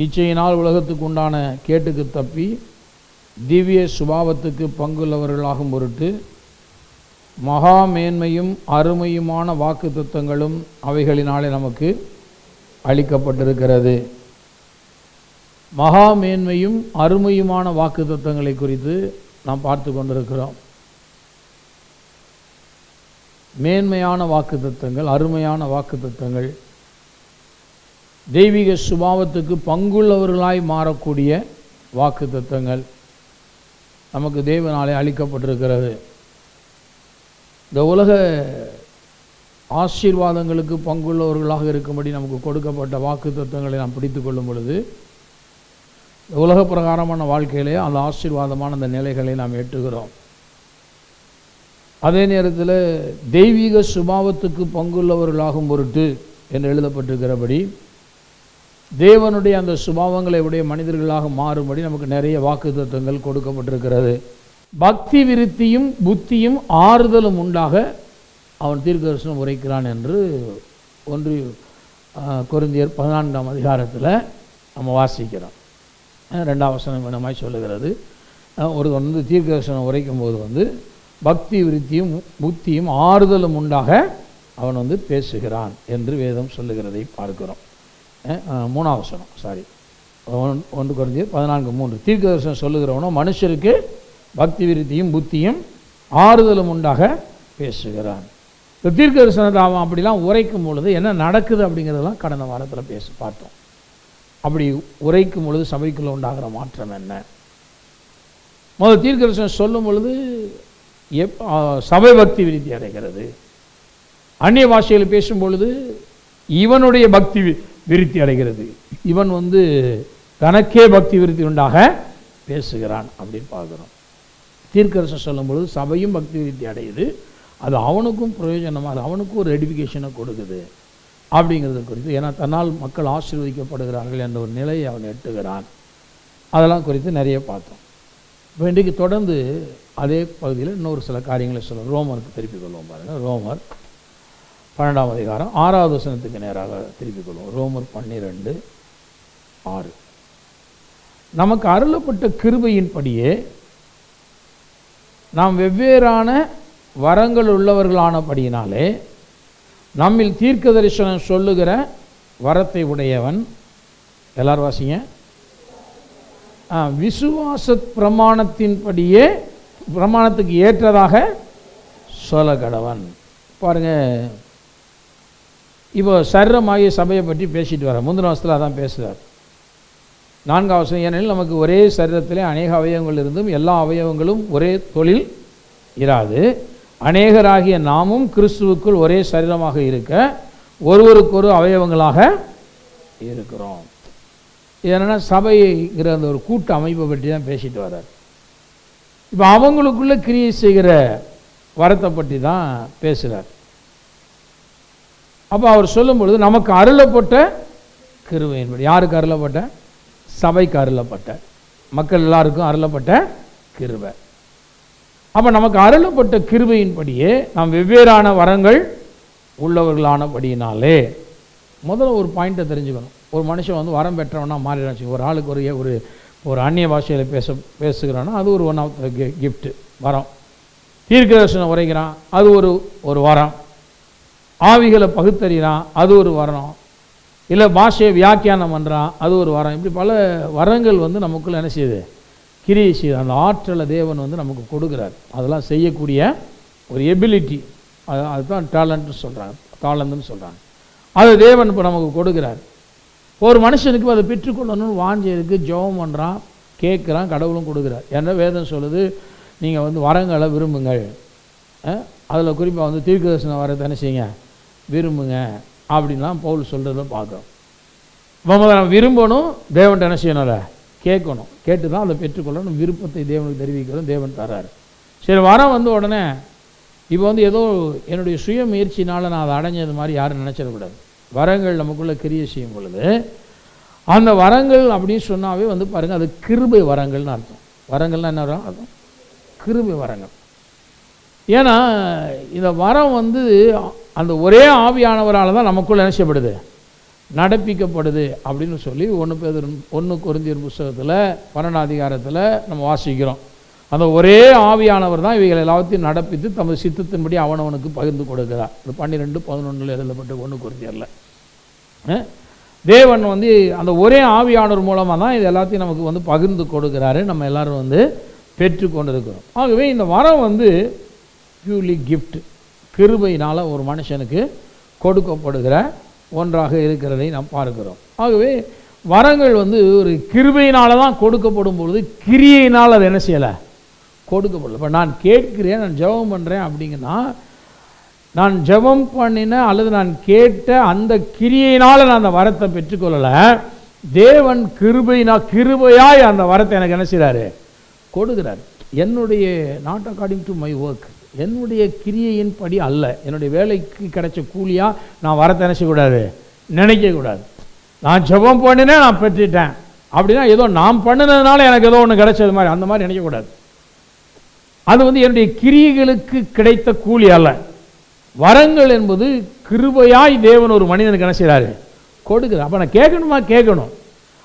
இச்சையினால் உலகத்துக்கு உண்டான கேட்டுக்கு தப்பி திவ்ய சுபாவத்துக்கு பங்குள்ளவர்களாகும் பொருட்டு மகா மேன்மையும் அருமையுமான வாக்கு தத்தங்களும் அவைகளினாலே நமக்கு அளிக்கப்பட்டிருக்கிறது. மகா மேன்மையும் அருமையுமான வாக்கு தத்தங்களை குறித்து நாம் பார்த்து கொண்டிருக்கிறோம். மேன்மையான வாக்கு தத்தங்கள், அருமையான வாக்கு தத்தங்கள், தெய்வீக சுபாவத்துக்கு பங்குள்ளவர்களாய் மாறக்கூடிய வாக்கு தத்தங்கள் நமக்கு தேவனாலே அளிக்கப்பட்டிருக்கிறது. இந்த உலக ஆசீர்வாதங்களுக்கு பங்குள்ளவர்களாக இருக்கும்படி நமக்கு கொடுக்கப்பட்ட வாக்கு தத்தங்களை நாம் பிடித்து கொள்ளும் பொழுது உலக பிரகாரமான வாழ்க்கையிலே அந்த ஆசீர்வாதமான அந்த நிலைகளை நாம் எட்டுகிறோம். அதே நேரத்தில் தெய்வீக சுபாவத்துக்கு பங்குள்ளவர்களாகும் பொருட்டு என்று எழுதப்பட்டிருக்கிறபடி தேவனுடைய அந்த சுபாவங்களை உடைய மனிதர்களாக மாறும்படி நமக்கு நிறைய வாக்கு தத்தங்கள் கொடுக்கப்பட்டிருக்கிறது. பக்தி விருத்தியும் புத்தியும் ஆறுதலும் உண்டாக அவன் தீர்க்கதரிசனம் உரைக்கிறான் என்று 1 கொரிந்தியர் 14ஆம் அதிகாரத்தில் நம்ம வாசிக்கிறோம். 2ஆம் வசனம் என்னமாய் சொல்லுகிறது, ஒரு தீர்க்கதரிசனம் உரைக்கும் போது பக்தி விருத்தியும் புத்தியும் ஆறுதலும் உண்டாக அவன் பேசுகிறான் என்று வேதம் சொல்லுகிறதை பார்க்கிறோம். 3ஆம் வசனம் 1 கொரிந்தியர் 14:3 தீர்க்கதரிசனம் சொல்லுகிறவனோ மனுஷருக்கு பக்தி விருத்தியும் புத்தியும் ஆறுதலும் உண்டாக பேசுகிறான். இப்போ தீர்க்கதரிசனத்தை அவன் அப்படிலாம் உரைக்கும் பொழுது என்ன நடக்குது அப்படிங்கிறதெல்லாம் கடந்த வாரத்தில் பார்த்தோம். அப்படி உரைக்கும் பொழுது சபைக்குள்ளே உண்டாகிற மாற்றம் என்ன? முதல் தீர்க்கதரிசனம் சொல்லும் பொழுது சபை பக்தி விருத்தி அடைகிறது. அந்நிய பாஷையில் பேசும் பொழுது இவனுடைய பக்தி விருத்தி அடைகிறது. இவன் தனக்கே பக்தி விருத்தி உண்டாக பேசுகிறான் அப்படின்னு பார்க்குறோம். தீர்க்கதரிசனம் சொல்லும் பொழுது சபையும் பக்தி விருத்தி அடையுது, அது அவனுக்கும் பிரயோஜனமாக, அது அவனுக்கும் ஒரு எடிஃபிகேஷனை கொடுக்குது அப்படிங்கிறது குறித்து. ஏன்னா தன்னால் மக்கள் ஆசீர்வதிக்கப்படுகிறார்கள் என்ற ஒரு நிலையை அவன் எட்டுகிறான். அதெல்லாம் குறித்து நிறைய பார்த்தோம். இப்போ இன்றைக்கு தொடர்ந்து அதே பகுதியில் இன்னொரு சில காரியங்களை சொல்லுவோம். ரோமருக்கு திருப்பிக் கொள்வோம். பாருங்கள், ரோமர் 12ஆம் அதிகாரம் 6வது வசனத்துக்கு நேராக திருப்பிக் கொள்வோம். ரோமர் 12:6 நமக்கு அருளப்பட்ட கிருபையின்படியே நாம் வெவ்வேறான வரங்கள் உள்ளவர்களானபடியினாலே நம்மில் தீர்க்க தரிசனம் சொல்லுகிற வரத்தை உடையவன், எல்லாரும் வாசிங்க, விசுவாச பிரமாணத்தின்படியே பிரமாணத்துக்கு ஏற்றதாக சொல்ல கடவன். பாருங்க, இப்போ சரீரமாகிய சபையை பற்றி பேசிட்டு வர முந்தின வருஷத்தில் அதான் பேசுகிறார். 4ஆம் வசனம், ஏனெனில் நமக்கு ஒரே சரீரத்திலே அநேக அவயவங்கள் இருந்தும் எல்லா அவயவங்களும் ஒரே தொழில் இராது. அநேகராகிய நாமும் கிறிஸ்துவுக்குள் ஒரே சரீரமாக இருக்க ஒருவருக்கொரு அவயவங்களாக இருக்கிறோம். ஏன்னா சபைங்கிற அந்த ஒரு கூட்டு அமைப்பை பற்றி தான் பேசிட்டு வர்றார். இப்போ அவங்களுக்குள்ள கிரியை செய்கிற வரத்தை பற்றி தான் பேசுகிறார். அப்போ அவர் சொல்லும் பொழுது நமக்கு அருளப்பட்ட கிருபையின்படி, யாருக்கு அருளப்பட்ட? சபைக்கு அருளப்பட்ட, மக்கள் எல்லாருக்கும் அருளப்பட்ட கிருபை. அப்போ நமக்கு அருளப்பட்ட கிருபையின்படியே நாம் வெவ்வேறான வரங்கள் உள்ளவர்களானபடியினாலே, முதல்ல ஒரு பாயிண்ட்டை தெரிஞ்சுக்கணும். ஒரு மனுஷன் வரம் பெற்றவனா மாறிடுச்சு. ஒரு ஆளுக்கு ஒரு அந்நிய பாஷையில் பேசுகிறான்னா அது ஒரு ஒன் ஆஃப் த கிஃப்ட்டு, வரம். தீர்க்கதரிசனம் உரைக்கிறான், அது ஒரு வரம். ஆவிகளை பகுத்தறிகிறான், அது ஒரு வரம். இல்லை பாஷையை வியாக்கியானம் பண்ணுறான், அது ஒரு வரம். இப்படி பல வரங்கள் நமக்குள்ளே என்ன செய்யுது? கிரியை செய்யுது. அந்த ஆற்றலை தேவன் நமக்கு கொடுக்குறார். அதெல்லாம் செய்யக்கூடிய ஒரு எபிலிட்டி, அதுதான் டேலண்ட்னு சொல்கிறாங்க, தாளந்துன்னு சொல்கிறாங்க. அது தேவன் இப்போ நமக்கு கொடுக்குறார். ஒரு மனுஷனுக்கு அதை பெற்றுக்கொள்ளணும்னு வாஞ்சைக்கு ஜெபம் பண்ணுறான், கேட்குறான், கடவுளும் கொடுக்குறார். ஏன்னா வேதம் சொல்லுது, நீங்கள் வரங்களை விரும்புங்கள். அதில் குறிப்பாக தீர்க்கதரிசனம் வரத்தை என்ன செய்யுங்க? விரும்புங்க அப்படின்லாம் பவுல் சொல்கிறத பார்க்குறோம். நம்ம விரும்பணும், தேவன்கிட்ட என்ன செய்யணும்ல? கேட்கணும். கேட்டு தான் அதை பெற்றுக்கொள்ளணும். விருப்பத்தை தேவனுக்கு தெரிவிக்கிறோம், தேவன் தர்றாரு. சரி, வரம் உடனே இப்போ ஏதோ என்னுடைய சுய முயற்சினால் நான் அதை அடைஞ்சது மாதிரி யாரும் நினச்சிடக்கூடாது. வரங்கள் நமக்குள்ளே கிரியை செய்யும் பொழுது அந்த வரங்கள் அப்படின்னு சொன்னாவே பாருங்கள், அது கிருபை வரங்கள்னு அர்த்தம். வரங்கள்லாம் என்ன வரும்? அர்த்தம் கிருபை வரங்கள். ஏன்னா இந்த வரம் அந்த ஒரே ஆவியானவரால் தான் நமக்குள்ள நினைச்சப்படுது, நடப்பிக்கப்படுது அப்படின்னு சொல்லி 1 கொரிந்தியர் புத்தகத்தில் 12 அதிகாரத்தில் நம்ம வாசிக்கிறோம். அந்த ஒரே ஆவியானவர் தான் இவைகள் எல்லாத்தையும் நடப்பித்து தமது சித்தத்தின்படி அவனவனுக்கு பகிர்ந்து கொடுக்கிறார். 12:11 எழுதப்பட்ட 1 கொரிந்தியரில் தேவன் அந்த ஒரே ஆவியானவர் மூலமாக தான் இது எல்லாத்தையும் நமக்கு பகிர்ந்து கொடுக்குறாரு. நம்ம எல்லாரும் பெற்று கொண்டு இருக்கிறோம். ஆகவே இந்த வரம் பியூர்லி கிஃப்ட், கிருபையினால் ஒரு மனுஷனுக்கு கொடுக்கப்படுகிற ஒன்றாக இருக்கிறதை நாம் பார்க்கிறோம். ஆகவே வரங்கள் ஒரு கிருபையினால தான் கொடுக்கப்படும் பொழுது கிரியையினால் அது என்ன செய்யலை, கொடுக்கப்படல. இப்போ நான் கேட்கிறேன், நான் ஜெபம் பண்ணுறேன் அப்படிங்கன்னா, நான் ஜெபம் பண்ணின அல்லது நான் கேட்ட அந்த கிரியையினால் நான் அந்த வரத்தை பெற்றுக்கொள்ளலை. தேவன் கிருபையாய் அந்த வரத்தை எனக்கு என்ன செய்கிறாரு, கொடுக்குறாரு. என்னுடைய not according to my work, என்னுடைய கிரியையின் படி அல்ல, என்னுடைய வேலைக்கு கிடைச்ச கூலியாக நான் வரத்தை என்ன செய்யக்கூடாது, நினைக்கக்கூடாது. நான் ஜெபம் பண்ணினேன், நான் பெற்றுட்டேன் அப்படின்னா ஏதோ நான் பண்ணினதுனால எனக்கு ஏதோ ஒன்று கிடைச்சது மாதிரி அந்த மாதிரி நினைக்கக்கூடாது. அது என்னுடைய கிரியைகளுக்கு கிடைத்த கூலி அல்ல. வரங்கள் என்பது கிருபையாய் தேவன் ஒரு மனிதனுக்கு என்ன செய்கிறாரு, கொடுக்குறாரு. அப்போ நான் கேட்கணுமா, கேட்கணும்.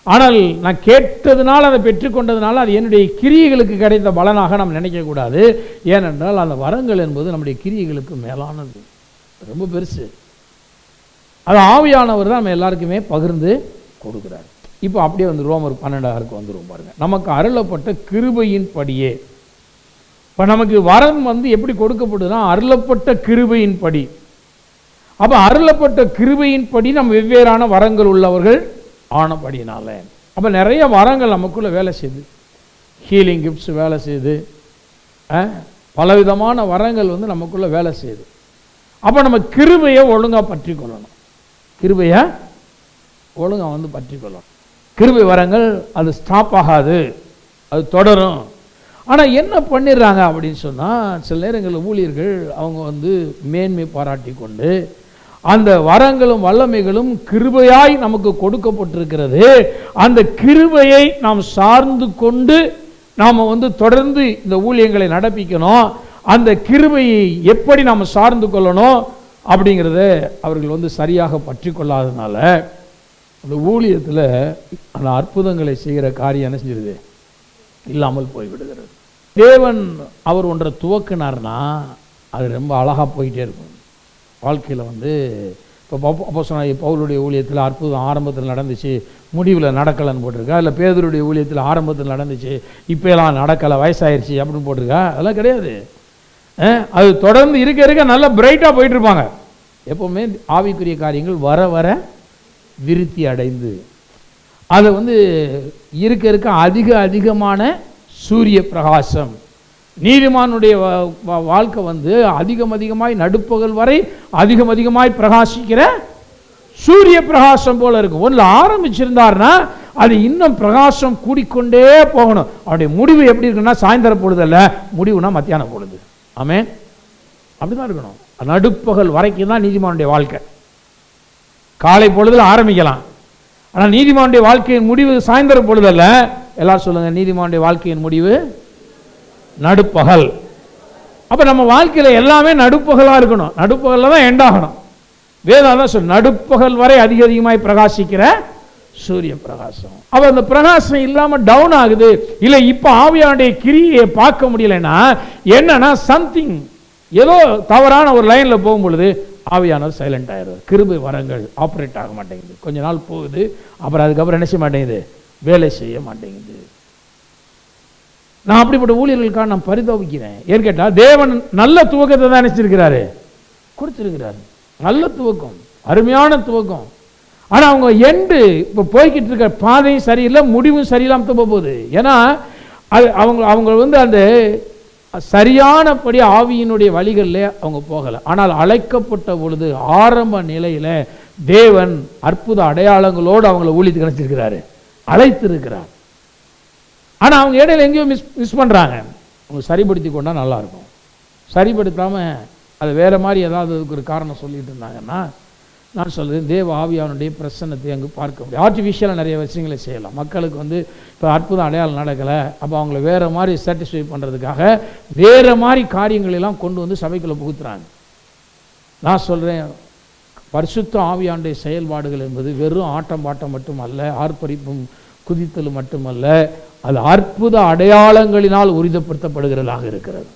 ஆனால் நான் கேட்டதுனால அதை பெற்றுக்கொண்டதுனால அது என்னுடைய கிரியைகளுக்கு கிடைத்த பலனாக நாம் நினைக்கக்கூடாது. ஏனென்றால் அந்த வரங்கள் என்பது நம்முடைய கிரியைகளுக்கு மேலானது, ரொம்ப பெருசு. அது ஆவியானவர் தான் நம்ம எல்லாருக்குமே பகிர்ந்து கொடுக்குறாரு. இப்போ அப்படியே ரோமர் 12 வந்துருவோம் பாருங்க. நமக்கு அருளப்பட்ட கிருபையின் படியே. இப்போ நமக்கு வரம் எப்படி கொடுக்கப்படுதுன்னா அருளப்பட்ட கிருபையின் படி. அப்போ அருளப்பட்ட கிருபையின் படி நம்ம வெவ்வேறான வரங்கள் உள்ளவர்கள் ஆனபடினால அப்போ நிறைய வரங்கள் நமக்குள்ளே வேலை செய்யுது. ஹீலிங் கிஃப்ட்ஸ் வேலை செய்யுது, பலவிதமான வரங்கள் நமக்குள்ளே வேலை செய்யுது. அப்போ நம்ம கிருபையை ஒழுங்காக பற்றி கொள்ளணும், கிருபையை ஒழுங்காக பற்றி கொள்ளணும். கிருபை வரங்கள் அது ஸ்டாப் ஆகாது, அது தொடரும். ஆனால் என்ன பண்ணிடுறாங்க அப்படின்னு சொன்னால், சில நேரங்களில் ஊழியர்கள் அவங்க மேன்மை பாராட்டி கொண்டு அந்த வரங்களும் வல்லமைகளும் கிருபையாய் நமக்கு கொடுக்கப்பட்டிருக்கிறது, அந்த கிருபையை நாம் சார்ந்து கொண்டு நாம் தொடர்ந்து இந்த ஊழியங்களை நடப்பிக்கணும். அந்த கிருபையை எப்படி நாம் சார்ந்து கொள்ளணும் அப்படிங்கிறத அவர்கள் சரியாக பற்றி கொள்ளாததுனால அந்த ஊழியத்தில் அந்த அற்புதங்களை செய்கிற காரியம் என்ன செஞ்சிருது, இல்லாமல் போய்விடுகிறது. தேவன் அவர் ஒன்றை துவக்கினார்னா அது ரொம்ப அழகாக போயிட்டே இருக்கும் வாழ்க்கையில். இப்போ அப்போஸ்தலனாகிய பவுலுடைய ஊழியத்தில் அற்புதம் ஆரம்பத்தில் நடந்துச்சு, முடிவில் நடக்கலைன்னு போட்டிருக்கா. இல்லை பேதுருடைய ஊழியத்தில் ஆரம்பத்தில் நடந்துச்சு, இப்போலாம் நடக்கலை, வயசாயிருச்சு அப்படின்னு போட்டிருக்கா. அதெல்லாம் கிடையாது. அது தொடர்ந்து இருக்க இருக்க நல்லா பிரைட்டாக போயிட்டு இருப்பாங்க. எப்போவுமே ஆவிக்குரிய காரியங்கள் வர வர விருத்தி அடைந்து அது இருக்க இருக்க அதிகமான சூரிய பிரகாசம். நீதிமானுடைய வாழ்க்கை அதிகமாய் நடுப்பகல் வரை அதிகமாய் பிரகாசிக்கிற சூரிய பிரகாசம் போல இருக்கும். ஒன்றில் ஆரம்பிச்சிருந்தாருன்னா அது இன்னும் பிரகாசம் கூடிக்கொண்டே போகணும். அவருடைய முடிவு எப்படி இருக்குன்னா சாயந்தர பொழுதல்ல, முடிவுனா மத்தியான பொழுது. ஆமென், அப்படிதான் இருக்கணும். நடுப்பகல் வரைக்கும் தான் நீதிமானுடைய வாழ்க்கை. காலை பொழுதுல ஆரம்பிக்கலாம், ஆனால் நீதிமானுடைய வாழ்க்கையின் முடிவு சாயந்தர பொழுதல்ல. எல்லாரும் சொல்லுங்க, நீதிமானுடைய வாழ்க்கையின் முடிவு நடுப்பகல். அப்ப நம்ம வாழ்க்கையில எல்லாமே நடுப்பகலா இருக்கணும், நடுப்பகல்ல தான் எண்ட் ஆகணும். வேதம் தான் சொல்லு, நடுப்பகல் வரை அதிகமாய் பிரகாசிக்கிற சூரிய பிரகாசம். அப்ப அந்த பிரகாசம் இல்லாம டவுன் ஆகுது. இல்ல இப்ப ஆவியானுடைய கிரியை பார்க்க முடியலன்னா என்னன்னா சம்திங், ஏதோ தவறான ஒரு லைன்ல போகும் பொழுது ஆவியானவர் சைலண்ட் ஆயிடுவார். கிருபை வரங்கள் ஆப்ரேட் ஆக மாட்டேங்குது, கொஞ்ச நாள் போகுது, அப்புறம் அதுக்கப்புறம் என்ன செய்ய மாட்டேங்குது, வேலை செய்ய மாட்டேங்குது. நான் அப்படிப்பட்ட ஊழியர்களுக்காக நான் பரிதவிக்கிறேன். ஏன்னு கேட்டால் தேவன் நல்ல துவக்கத்தை தான் நினைச்சிருக்கிறாரு, கொடுத்திருக்கிறாரு. நல்ல துவக்கம், அருமையான துவக்கம். ஆனால் அவங்க எண்டு இப்போ போய்கிட்டு இருக்க பாதையும் சரியில்லை, முடிவும் சரியில்லாமல் போகுது. ஏன்னா அது அவங்க அந்த சரியானபடி ஆவியினுடைய வழிகளில் அவங்க போகலை. ஆனால் அழைக்கப்பட்ட பொழுது ஆரம்ப நிலையில் தேவன் அற்புத அடையாளங்களோடு அவங்கள ஊழியத்துக்கு நினைச்சிருக்கிறாரு, அழைத்திருக்கிறார். ஆனால் அவங்க இடையில எங்கேயோ மிஸ் பண்ணுறாங்க. அவங்க சரிப்படுத்தி கொண்டால் நல்லாயிருக்கும். சரிப்படுத்தாமல் அது வேறு மாதிரி ஏதாவது அதுக்கு ஒரு காரணம் சொல்லிட்டு இருந்தாங்கன்னா, நான் சொல்கிறேன், தேவ ஆவியானுடைய பிரசன்னத்தை அங்கே பார்க்க முடியும். ஆர்டிஃபிஷியலாக நிறைய விஷயங்களை செய்யலாம். மக்களுக்கு இப்போ அற்புதம் அடையாளம் நடக்கலை, அப்போ அவங்கள வேறு மாதிரி சாட்டிஸ்ஃபை பண்ணுறதுக்காக வேறு மாதிரி காரியங்களெல்லாம் கொண்டு சபைக்குள்ளே புகுத்துறாங்க. நான் சொல்கிறேன், பரிசுத்த ஆவியானுடைய செயல்பாடுகள் என்பது வெறும் ஆட்டம் பாட்டம் மட்டுமல்ல, ஆர்ப்பரிப்பும் குதித்தலும் மட்டுமல்ல, அது அற்புத அடையாளங்களினால் உறுதிப்படுத்தப்படுகிறதாக இருக்கிறது.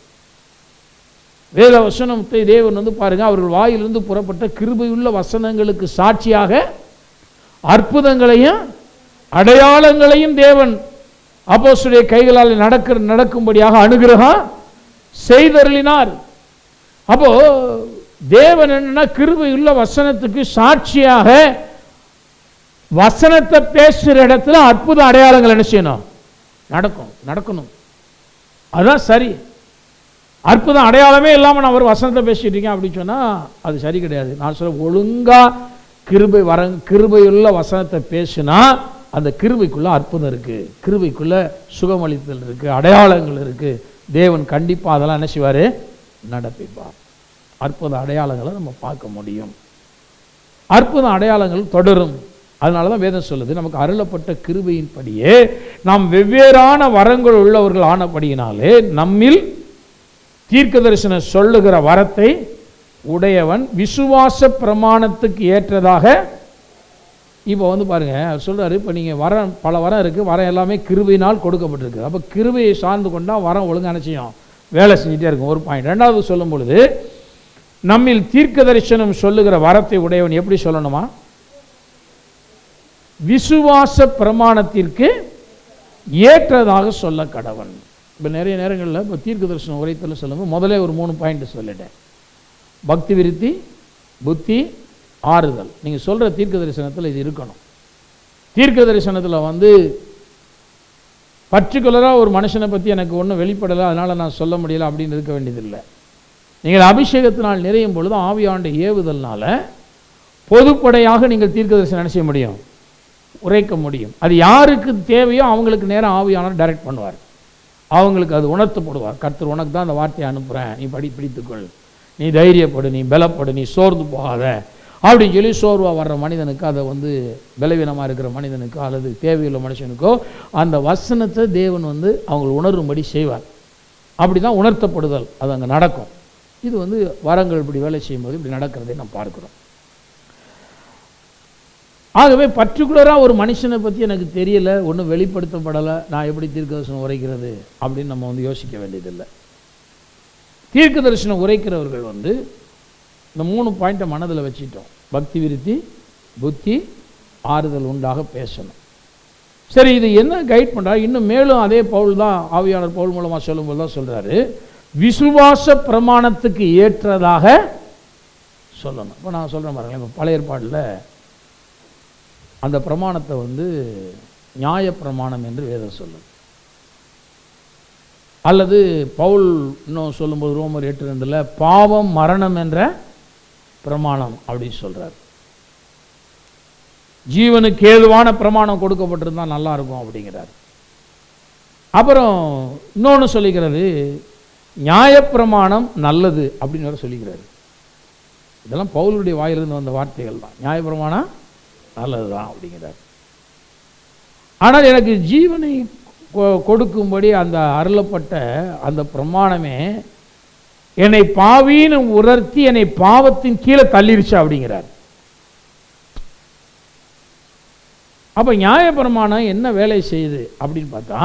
வேத வசனத்தை தேவன் பாருங்க, அவர்கள் வாயிலிருந்து புறப்பட்ட கிருபையுள்ள வசனங்களுக்கு சாட்சியாக அற்புதங்களையும் அடையாளங்களையும் தேவன் அப்போஸ்தலருடைய கைகளால் நடக்கும்படியாக அனுகிரகம் செய்தருளினார். அப்போ தேவன் என்னன்னா, கிருபையுள்ள வசனத்துக்கு சாட்சியாக வசனத்தை பேசுகிற இடத்துல அற்புத அடையாளங்கள் என்ன செய்யணும்? நடக்கணும். அதுதான் சரி. அற்புதம் அடையாளமே இல்லாமல் நான் ஒரு வசனத்தை பேசிட்டு இருக்கேன் அப்படின்னு சொன்னால் அது சரி கிடையாது. நான் சொல்ல, ஒழுங்கா கிருபையுள்ள வசனத்தை பேசினா அந்த கிருபைக்குள்ள அற்புதம் இருக்கு, கிருபைக்குள்ள சுகமளித்தல் இருக்கு, அடையாளங்கள் இருக்கு. தேவன் கண்டிப்பாக அதெல்லாம் என்ன செய்வார்? நடப்பிப்பார். அற்புத அடையாளங்களை நம்ம பார்க்க முடியும். அற்புத அடையாளங்கள் தொடரும். அதனால தான் வேதம் சொல்லுது, நமக்கு அருளப்பட்ட கிருபையின்படியே நாம் வெவ்வேறான வரங்கள் உள்ளவர்கள் ஆனபடியினாலே நம்மில் தீர்க்க தரிசனம் சொல்லுகிற வரத்தை உடையவன் விசுவாச பிரமாணத்துக்கு ஏற்றதாக. இப்போ பாருங்க, அவர் சொல்றாரு, இப்போ நீங்கள் வரம் பல வரம் இருக்கு, வரம் எல்லாமே கிருபையினால் கொடுக்கப்பட்டிருக்கு. அப்போ கிருபையை சார்ந்து கொண்டா வரம் ஒழுங்காக நிச்சயம் வேலை செஞ்சுட்டே இருக்கும். ஒரு பாயிண்ட். ரெண்டாவது சொல்லும் பொழுது, நம்மில் தீர்க்க தரிசனம் சொல்லுகிற வரத்தை உடையவன் எப்படி சொல்லணுமா? விசுவாச பிரமாணத்திற்கு ஏற்றதாக சொல்ல கடவன். இப்போ நிறைய நேரங்களில் இப்போ தீர்க்க தரிசனம் உரைத்தல் சொல்லும்போது முதலே ஒரு 3 பாயிண்ட் சொல்லிட்டேன். பக்தி விருத்தி, புத்தி, ஆறுதல். நீங்கள் சொல்கிற தீர்க்க தரிசனத்தில் இது இருக்கணும். தீர்க்க தரிசனத்தில் பர்டிகுலராக ஒரு மனுஷனை பற்றி எனக்கு ஒன்றும் வெளிப்படலை, அதனால் நான் சொல்ல முடியலை அப்படின்னு இருக்க வேண்டியதில்லை. நீங்கள் அபிஷேகத்தினால் நிறையும் பொழுது ஆவியானுடைய ஏவுதல்னால பொதுப்படையாக நீங்கள் தீர்க்க தரிசனம் என்ன செய்ய முடியும்? உரைக்க முடியும். அது யாருக்கு தேவையோ அவங்களுக்கு நேரம் ஆவியானவர் டைரக்ட் பண்ணுவார், அவங்களுக்கு அது உணர்த்தப்படுவார். கர்த்தர் உனக்கு தான் அந்த வார்த்தையை அனுப்புகிறேன், நீ பிடித்துக்கொள், நீ தைரியப்படு, நீ பலப்படு, நீ சோர்ந்து போகாத அப்படின்னு சொல்லி சோர்வாக வர்ற மனிதனுக்கு, அதை பலவீனமாக இருக்கிற மனிதனுக்கோ அல்லது தேவையுள்ள மனுஷனுக்கோ அந்த வசனத்தை தேவன் அவங்க உணரும்படி செய்வார். அப்படி தான் உணர்த்தப்படுதல் அது அங்கே நடக்கும். இது வரங்கள் இப்படி வேலை செய்யும்போது இப்படி நடக்கிறதை நாம் பார்க்குறோம். ஆகவே பர்டிகுலராக ஒரு மனுஷனை பற்றி எனக்கு தெரியலை, ஒன்றும் வெளிப்படுத்தப்படலை, நான் எப்படி தீர்க்க தரிசனம் உரைக்கிறது அப்படின்னு நம்ம யோசிக்க வேண்டியதில்லை. தீர்க்க தரிசனம் உரைக்கிறவர்கள் இந்த 3 பாயிண்ட்டை மனதில் வச்சுட்டோம். பக்தி விருத்தி, புத்தி, ஆறுதல் உண்டாக பேசணும். சரி, இது என்ன கைட் பண்ணுறாரு? இன்னும் மேலும் அதே பவுல் தான், ஆவியாளர் பவுல் மூலமாக சொல்லும்போது தான் சொல்கிறாரு, விசுவாச பிரமாணத்துக்கு ஏற்றதாக சொல்லணும். இப்போ நான் சொல்கிறேன் பாருங்களேன், இப்போ பழைய ஏற்பாடில் அந்த பிரமாணத்தை நியாய பிரமாணம் என்று வேதம் சொல்லுது. அல்லது பவுல் இன்னும் சொல்லும்போது ரோமர் 8:2 பாவம் மரணம் என்ற பிரமாணம் அப்படின்னு சொல்றார். ஜீவனுக்கு ஏதுவான பிரமாணம் கொடுக்கப்பட்டிருந்தா நல்லா இருக்கும் அப்படிங்கிறார். அப்புறம் இன்னொன்று சொல்லிக்கிறது, நியாயப்பிரமாணம் நல்லது அப்படின்னு சொல்லிக்கிறாரு. இதெல்லாம் பவுலுடைய வாயிலிருந்து வந்த வார்த்தைகள் தான். நியாயப்பிரமாணம் நல்லது தான் அப்படிங்கிறார். ஆனால் எனக்கு ஜீவனை கொடுக்கும்படி அந்த அருளப்பட்ட அந்த பிரமாணமே என்னை பாவின்னு உணர்த்தி என்னை பாவத்தின் கீழே தள்ளிருச்சு அப்படிங்கிறார். அப்போ நியாயப்பிரமாணம் என்ன வேலை செய்யுது அப்படின்னு பார்த்தா,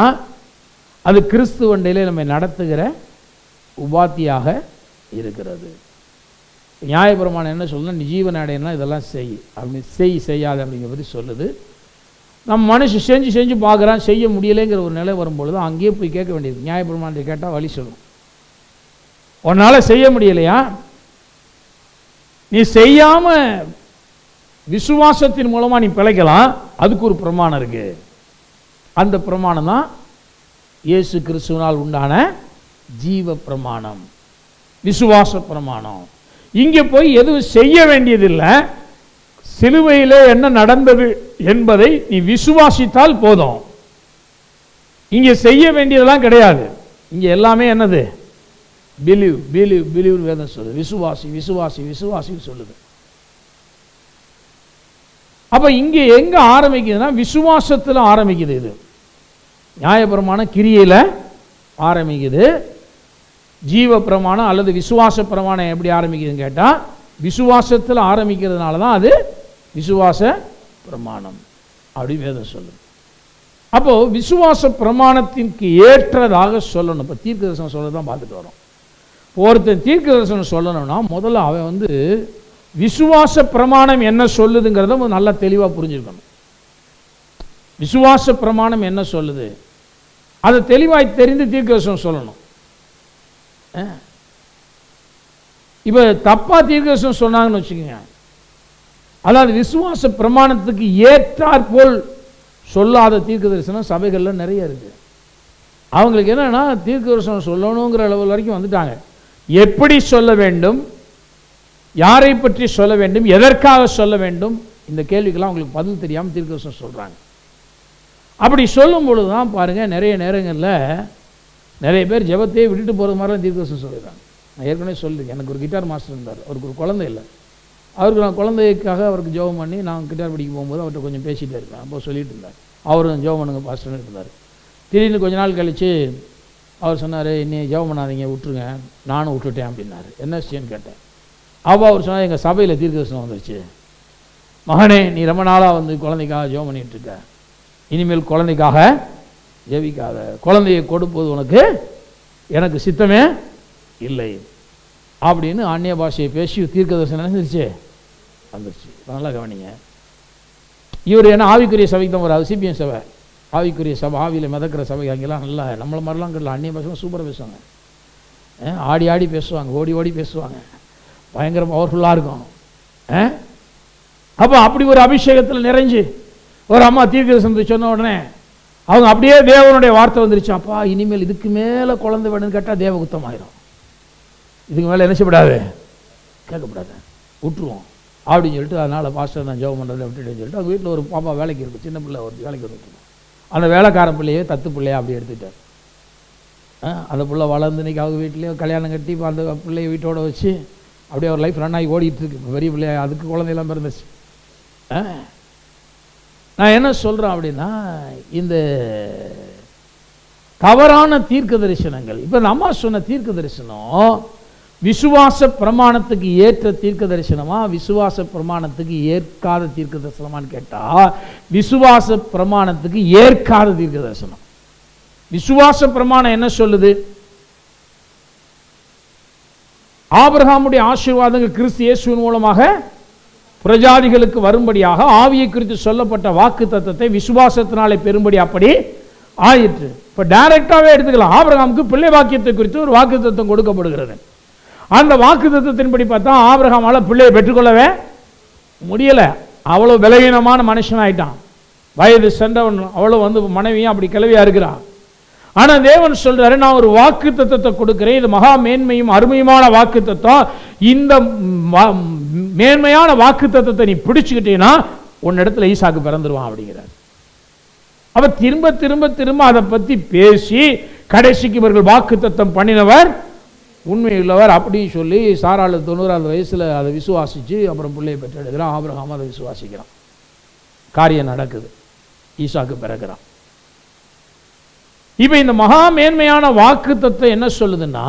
அது கிறிஸ்துவண்டையிலே நம்ம நடத்துகிற உபாத்தியாக இருக்கிறது. நியாயப்பிரமாணம் என்ன சொல்லணும்? நீ ஜீவன் அடையணும், இதெல்லாம் செய் அப்படி செய்யாது அப்படிங்கிற பற்றி சொல்லுது. நம்ம மனுஷன் செஞ்சு பார்க்குறான், செய்ய முடியலைங்கிற ஒரு நிலை வரும்பொழுது அங்கேயே போய் கேட்க வேண்டியது. நியாயப்பிரமாணத்தை கேட்டால் வழி சொல்லும். உன்னால் செய்ய முடியலையா, நீ செய்யாமல் விசுவாசத்தின் மூலமாக நீ பிழைக்கலாம், அதுக்கு ஒரு பிரமாணம் இருக்கு. அந்த பிரமாணம் தான் இயேசு கிறிஸ்துவினால் உண்டான ஜீவ பிரமாணம், விசுவாச பிரமாணம். இங்கே போய் எதுவும் செய்ய வேண்டியதில்லை, சிலுவையிலே என்ன நடந்தது என்பதை நீ விசுவாசித்தால் போதும். இங்கே செய்ய வேண்டியதெல்லாம் கிடையாது. இங்கே எல்லாமே என்னது? பிலீவ் பிலீவ் பிலீவ் வேதம் சொல்லுது. விசுவாசி விசுவாசி விசுவாசி சொல்லுது. அப்ப இங்கே எங்க ஆரம்பிக்குதுன்னா விசுவாசத்தில் ஆரம்பிக்குது. இது நியாயப்பிரமாணம் கிரியையில் ஆரம்பிக்குது. ஜீவ பிரமாணம் அல்லது விசுவாச பிரமாணம் எப்படி ஆரம்பிக்குதுன்னு கேட்டால் விசுவாசத்தில் ஆரம்பிக்கிறதுனால தான் அது விசுவாச பிரமாணம் அப்படி வேதம் சொல்லுது. அப்போது விசுவாச பிரமாணத்திற்கு ஏற்றதாக சொல்லணும். இப்போ தீர்க்க தரிசனம் சொல்ல தான் பார்த்துட்டு வரோம். ஒருத்தன் தீர்க்க தரிசனம் சொல்லணும்னா முதல்ல அவன் விசுவாச பிரமாணம் என்ன சொல்லுதுங்கிறத நல்லா தெளிவாக புரிஞ்சுருக்கணும். விசுவாச பிரமாணம் என்ன சொல்லுது அதை தெளிவாக தெரிந்து தீர்க்க தரிசனம் சொல்லணும். இப்போ தப்பாக தீர்க்க தரிசனம் சொன்னாங்கன்னு வச்சுக்கோங்க, அதாவது விசுவாச பிரமாணத்துக்கு ஏற்றாற்போல் சொல்லாத தீர்க்க தரிசனம் சபைகளில் நிறைய இருக்குது. அவங்களுக்கு என்னென்னா தீர்க்க தரிசனம் சொல்லணுங்கிற லெவல் வரைக்கும் வந்துட்டாங்க. எப்படி சொல்ல வேண்டும், யாரை பற்றி சொல்ல வேண்டும், எதற்காக சொல்ல வேண்டும், இந்த கேள்விக்கெல்லாம் அவங்களுக்கு பதில் தெரியாமல் தீர்க்க தரிசனம் சொல்கிறாங்க. அப்படி சொல்லும் பொழுது தான் பாருங்கள், நிறைய நேரங்களில் நிறைய பேர் ஜெபத்தையே விட்டுட்டு போகிறது மாதிரிலாம் தீர்க்க தரிசனம் சொல்லிடுறாங்க. நான் ஏற்கனவே சொல்லியிருக்கேன், எனக்கு ஒரு கிட்டார் மாஸ்டர் இருந்தார். அவருக்கு ஒரு குழந்தை இல்லை. அவருக்கு நான் குழந்தைக்காக அவருக்கு ஜெபம் பண்ணி நான் கிட்டார் படிக்க போகும்போது அவர்கிட்ட கொஞ்சம் பேசிகிட்டே இருக்கேன். அப்போ சொல்லிட்டு இருந்தார், அவரும் ஜெபம் பண்ணுங்க பாஸ்டர்னு இருந்தார். திடீர்னு கொஞ்ச நாள் கழித்து அவர் சொன்னார், இன்னும் ஜெபம் பண்ணாதீங்க, விட்டுருங்க, நானும் விட்டுட்டேன் அப்படின்னாரு. என்ன விஷயம்னு கேட்டேன். அப்போ அவர் சொன்னார், எங்கள் சபையில் தீர்க்க தரிசனம் வந்துருச்சு, மகனே நீ ரொம்ப நாளாக குழந்தைக்காக ஜெபம் பண்ணிகிட்டு இருக்க, இனிமேல் குழந்தைக்காக ஜெபிக்காத, குழந்தையை கொடுப்பது உனக்கு எனக்கு சித்தமே இல்லை அப்படின்னு அந்நிய பாஷையை பேசி தீர்க்க தரிசனம் வந்துருச்சு. நல்லா கவனிங்க. இவர் என்ன ஆவிக்குரிய சபைக்கு தான் வராது, சிபிஎம் சபை, ஆவிக்குரிய சபை, ஆவியில் மிதக்கிற சபை. அங்கெல்லாம் நல்லா நம்மளை மாதிரிலாம் கிடையாது, அந்நிய பாஷைலாம் சூப்பராக பேசுவாங்க, ஆடி ஆடி பேசுவாங்க, ஓடி ஓடி பேசுவாங்க, பயங்கர பவர்ஃபுல்லாக இருக்கும். அப்போ அப்படி ஒரு அபிஷேகத்தில் நிறைஞ்சு ஒரு அம்மா தீர்க்க தரிசனத்தை சொன்ன உடனே அவங்க அப்படியே தேவனுடைய வார்த்தை வந்துருச்சு, அப்பா இனிமேல் இதுக்கு மேலே குழந்தை வேணும்னு கேட்டால் தேவ குத்தம் ஆயிரும், இதுக்கு மேலே என்ன செய்யப்படாது, கேட்கப்படாது, விட்டுருவோம் அப்படின்னு சொல்லிட்டு, அதனால் பாஸ்டர் நான் ஜெபம் பண்ணுறதை விட்டுட்டேன்னு சொல்லிட்டு அவங்க வீட்டில் ஒரு பாப்பா வேலைக்கு இருக்குது, சின்ன பிள்ளை ஒரு வேலைக்கு வந்துட்டு, அந்த வேலைக்காரன் பிள்ளையே தத்து பிள்ளையா அப்படி எடுத்துட்டார். அந்த பிள்ளை வளர்ந்து இன்றைக்கி அவங்க வீட்லேயே கல்யாணம் கட்டி இப்போ அந்த பிள்ளைய வீட்டோட வச்சு அப்படியே ஒரு லைஃப் ரன் ஆகி ஓடிட்டு இருக்கு. பெரிய பிள்ளையா அதுக்கு குழந்தையெல்லாம் பிறந்துச்சு. நான் என்ன சொல்கிறேன் அப்படின்னா, இந்த தவறான தீர்க்க தரிசனங்கள், இப்போ இந்த அம்மா சொன்ன தீர்க்க தரிசனம் விசுவாச பிரமாணத்துக்கு ஏற்ற தீர்க்க தரிசனமா, விசுவாச பிரமாணத்துக்கு ஏற்காத தீர்க்க தரிசனமான்னு கேட்டால் விசுவாச பிரமாணத்துக்கு ஏற்காத தீர்க்க தரிசனம். விசுவாச பிரமாணம் என்ன சொல்லுது, ஆபிரகாமுடைய ஆசீர்வாதங்கள் கிறிஸ்து இயேசுவின் மூலமாக பிரஜாதிகளுக்கு வரும்படியாக ஆவியை குறித்து சொல்லப்பட்ட வாக்கு தத்தத்தை விசுவாசத்தினாலே பெறும்படி அப்படி ஆயிற்று. இப்போ டைரக்டாகவே எடுத்துக்கலாம், ஆபிரகாமுக்கு பிள்ளை வாக்கியத்தை குறித்து ஒரு வாக்கு தத்தம் கொடுக்கப்படுகிறது. அந்த வாக்கு தத்தத்தின்படி பார்த்தா ஆபிரகாமால பிள்ளையை பெற்றுக்கொள்ளவே முடியலை, அவ்வளோ பலவீனமான மனுஷன் ஆயிட்டான், வயது சென்றவன், அவ்வளோ மனைவியும் அப்படி கிளவியா இருக்கிறான். ஆனால் தேவன் சொல்றாரு, நான் ஒரு வாக்கு தத்தத்தை கொடுக்கிறேன், இது மகா மேன்மையும் அருமையுமான வாக்கு தத்தம், இந்த மேன்மையான வாக்கு தத்தத்தை நீ பிடிச்சுக்கிட்டீங்கன்னா உன்னிடத்துல ஈசாக்கு பிறந்துருவான் அப்படிங்கிறார். அவ திரும்ப திரும்ப திரும்ப அதை பற்றி பேசி கடைசிக்கு இவர்கள் வாக்கு தத்தம் பண்ணினவர் உண்மையுள்ளவர் அப்படி சொல்லி சாராளு 90வது வயசில் அதை விசுவாசித்து அப்புறம் பிள்ளையை பெற்றெடுக்கிறான். ஆபிரகாம் அதை விசுவாசிக்கிறான், காரியம் நடக்குது, ஈசாக்கு பிறகுறான். இப்போ இந்த மகா மேன்மையான வாக்கு தத்தம் என்ன சொல்லுதுன்னா,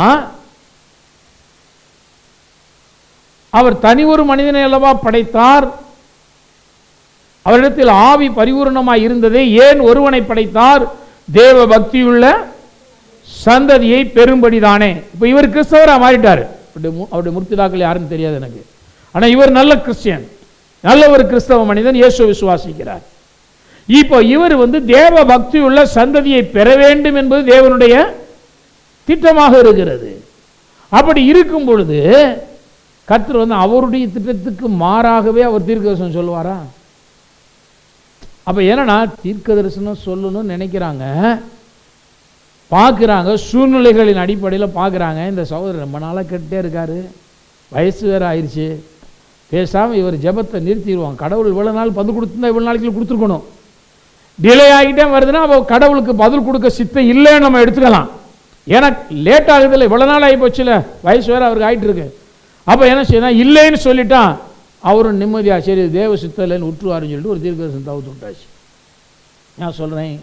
அவர் தனி ஒரு மனிதனை அல்லவா படைத்தார், அவரிடத்தில் ஆவி பரிபூர்ணமாய் இருந்ததே, ஏன் ஒருவனை படைத்தார், தேவ பக்தியுள்ள சந்ததியை பெரும்படிதானே. இப்போ இவர் கிறிஸ்தவராக மாறிட்டார், அவருடைய முற்பிதாக்கள் யாருன்னு தெரியாது எனக்கு, ஆனால் இவர் நல்ல கிறிஸ்டியன், நல்ல ஒரு கிறிஸ்தவ மனிதன், இயேசுவை விசுவாசிக்கிறார். இப்போ இவர் தேவ பக்தி உள்ள சந்ததியை பெற வேண்டும் என்பது தேவனுடைய திட்டமாக இருக்கிறது. அப்படி இருக்கும் பொழுது கர்த்தர் அவருடைய திட்டத்துக்கு மாறாகவே அவர் தீர்க்க தரிசனம் சொல்லுவாரா? அப்போ என்னன்னா தீர்க்க தரிசனம் சொல்லணும்னு நினைக்கிறாங்க, பார்க்குறாங்க, சூழ்நிலைகளின் அடிப்படையில் பார்க்குறாங்க, இந்த சகோதரர் ரொம்ப நாளாக கேட்டே இருக்காரு, வயசு வேறு ஆயிடுச்சு, பேசாமல் இவர் ஜெபத்தை நிறுத்திடுவாங்க, கடவுள் இவ்வளோ நாள் பதில் கொடுத்துருந்தா இவ்வளோ நாளைக்கு கொடுத்துருக்கணும், டிலே ஆகிட்டே வருதுன்னா அப்போ கடவுளுக்கு பதில் கொடுக்க சித்தம் இல்லைன்னு நம்ம எடுத்துக்கலாம். ஏன்னா லேட் ஆகுதில்ல, இவ்வளோ நாள் ஆகி போச்சுல, வயசு வேறு அவருக்கு ஆகிட்டு இருக்கு. அப்போ என்ன செய்யணும், இல்லைன்னு சொல்லிட்டான், அவரும் நிம்மதியாக சரி தேவ சித்தம் இல்லைன்னு விட்டுருவாருன்னு சொல்லிட்டு ஒரு தீர்க்க தரிசனம் தவிர்த்து விட்டாச்சு. நான் சொல்கிறேன்,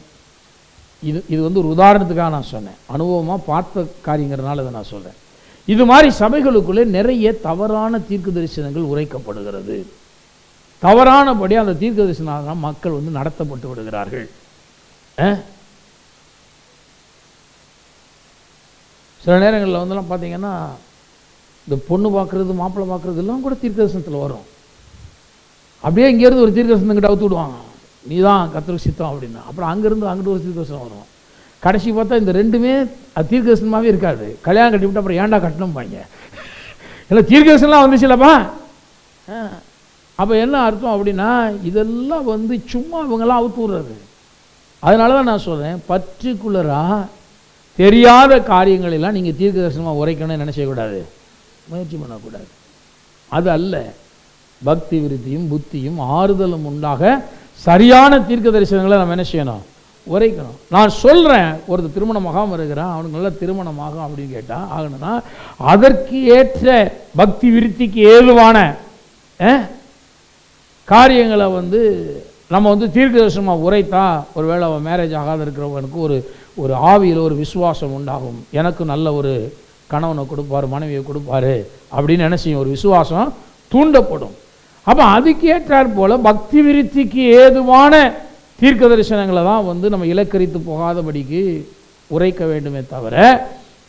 இது ஒரு உதாரணத்துக்காக நான் சொன்னேன், அனுபவமாக பார்த்த காரியங்கிறதுனால இதை நான் சொல்கிறேன். இது மாதிரி சபைகளுக்குள்ளே நிறைய தவறான தீர்க்க தரிசனங்கள் உரைக்கப்படுகிறது. தவறானபடி அந்த தீர்க்க தரிசனம் மக்கள் வந்து நடத்தப்பட்டு விடுகிறார்கள். சில நேரங்களில் வந்துலாம் பார்த்தீங்கன்னா இந்த பொண்ணு பார்க்குறது மாப்பிள்ளை பார்க்குறது எல்லாம் கூட தீர்க்க தரிசனத்தில் வரும். அப்படியே இங்கேருந்து ஒரு தீர்க்க தரிசனம் கிட்ட அவுத்து விடுவாங்க, நீ தான் கர்த்தருக்கு சித்தம் அப்படின்னா. அப்புறம் அங்கேருந்து அங்கிட்டு ஒரு தீர்க்க தரிசனம் வரும். கடைசி பார்த்தா இந்த ரெண்டுமே அது தீர்க்க தரிசனமாகவே இருக்காது. கல்யாணம் கட்டிவிட்டு அப்புறம் ஏன்டா கட்டணும்பாங்க. இல்லை தீர்க்க தரிசனம்லாம் வந்துச்சுல்லப்பா. அப்போ என்ன அர்த்தம் அப்படின்னா இதெல்லாம் வந்து சும்மா இவங்கெல்லாம் அவுத்து விடுறது. அதனால தான் நான் சொல்கிறேன், பர்டிகுலராக தெரியாத காரியங்களெல்லாம் நீங்கள் தீர்க்க தரிசனமாக உரைக்கணும்னு என்ன செய்யக்கூடாது, முயற்சி பண்ணக்கூடாது. அது அல்ல, பக்தி விருத்தியும் புத்தியும் ஆறுதலும் உண்டாக சரியான தீர்க்க தரிசனங்களை நம்ம என்ன செய்யணும், உரைக்கணும். நான் சொல்கிறேன், ஒருத்தர் திருமணமாகாமல் இருக்கிறான், அவனுக்கு நல்ல திருமணமாகும் அப்படின்னு கேட்டால் ஆகணும்னா அதற்கு ஏற்ற பக்தி விருத்திக்கு ஏதுவான காரியங்களை வந்து நம்ம வந்து தீர்க்க தரிசனமாக உரைத்தா ஒருவேளை அவன் மேரேஜ் ஆகாத இருக்கிறவனுக்கு ஒரு ஆவியில் ஒரு விசுவாசம் உண்டாகும். எனக்கு நல்ல ஒரு கணவனை கொடுப்பார், மனைவியை கொடுப்பாரு அப்படின்னு என்ன செய்யும், ஒரு விசுவாசம் தூண்டப்படும். அப்போ அதுக்கேற்றாற் போல பக்தி விருத்திக்கு ஏதுவான தீர்க்க தரிசனங்களை தான் வந்து நம்ம இலக்கரித்து போகாதபடிக்கு உரைக்க வேண்டுமே தவிர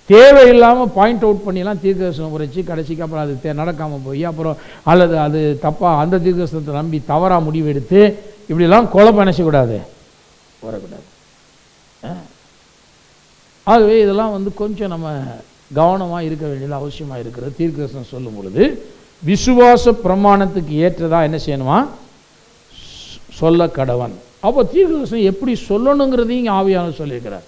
தேவையில்லாமல் பாயிண்ட் அவுட் பண்ணிலாம் தீர்க்க தரிசனம் உரைச்சி கடைசிக்கு அப்புறம் அது நடக்காமல் போய் அப்புறம் அல்லது அது தப்பாக அந்த தீர்க்க தரிசனத்தை நம்பி தவறாக முடிவெடுத்து இப்படிலாம் குழப்பம் நினைச்சக்கூடாது, வரக்கூடாது. ஆகவே இதெல்லாம் வந்து கொஞ்சம் நம்ம கவனமாக இருக்க வேண்டியது அவசியமாக இருக்கிறது. தீர்க்க தரிசனம் சொல்லும் பொழுது விசுவாச பிரமாணத்துக்கு ஏற்றதா என்ன செய்யணுமா, சொல்ல கடவன். அப்போ தீர்க்க தரிசனம் எப்படி சொல்லணுங்கிறதையும் இங்கே ஆவியானவர் சொல்லியிருக்கிறார்.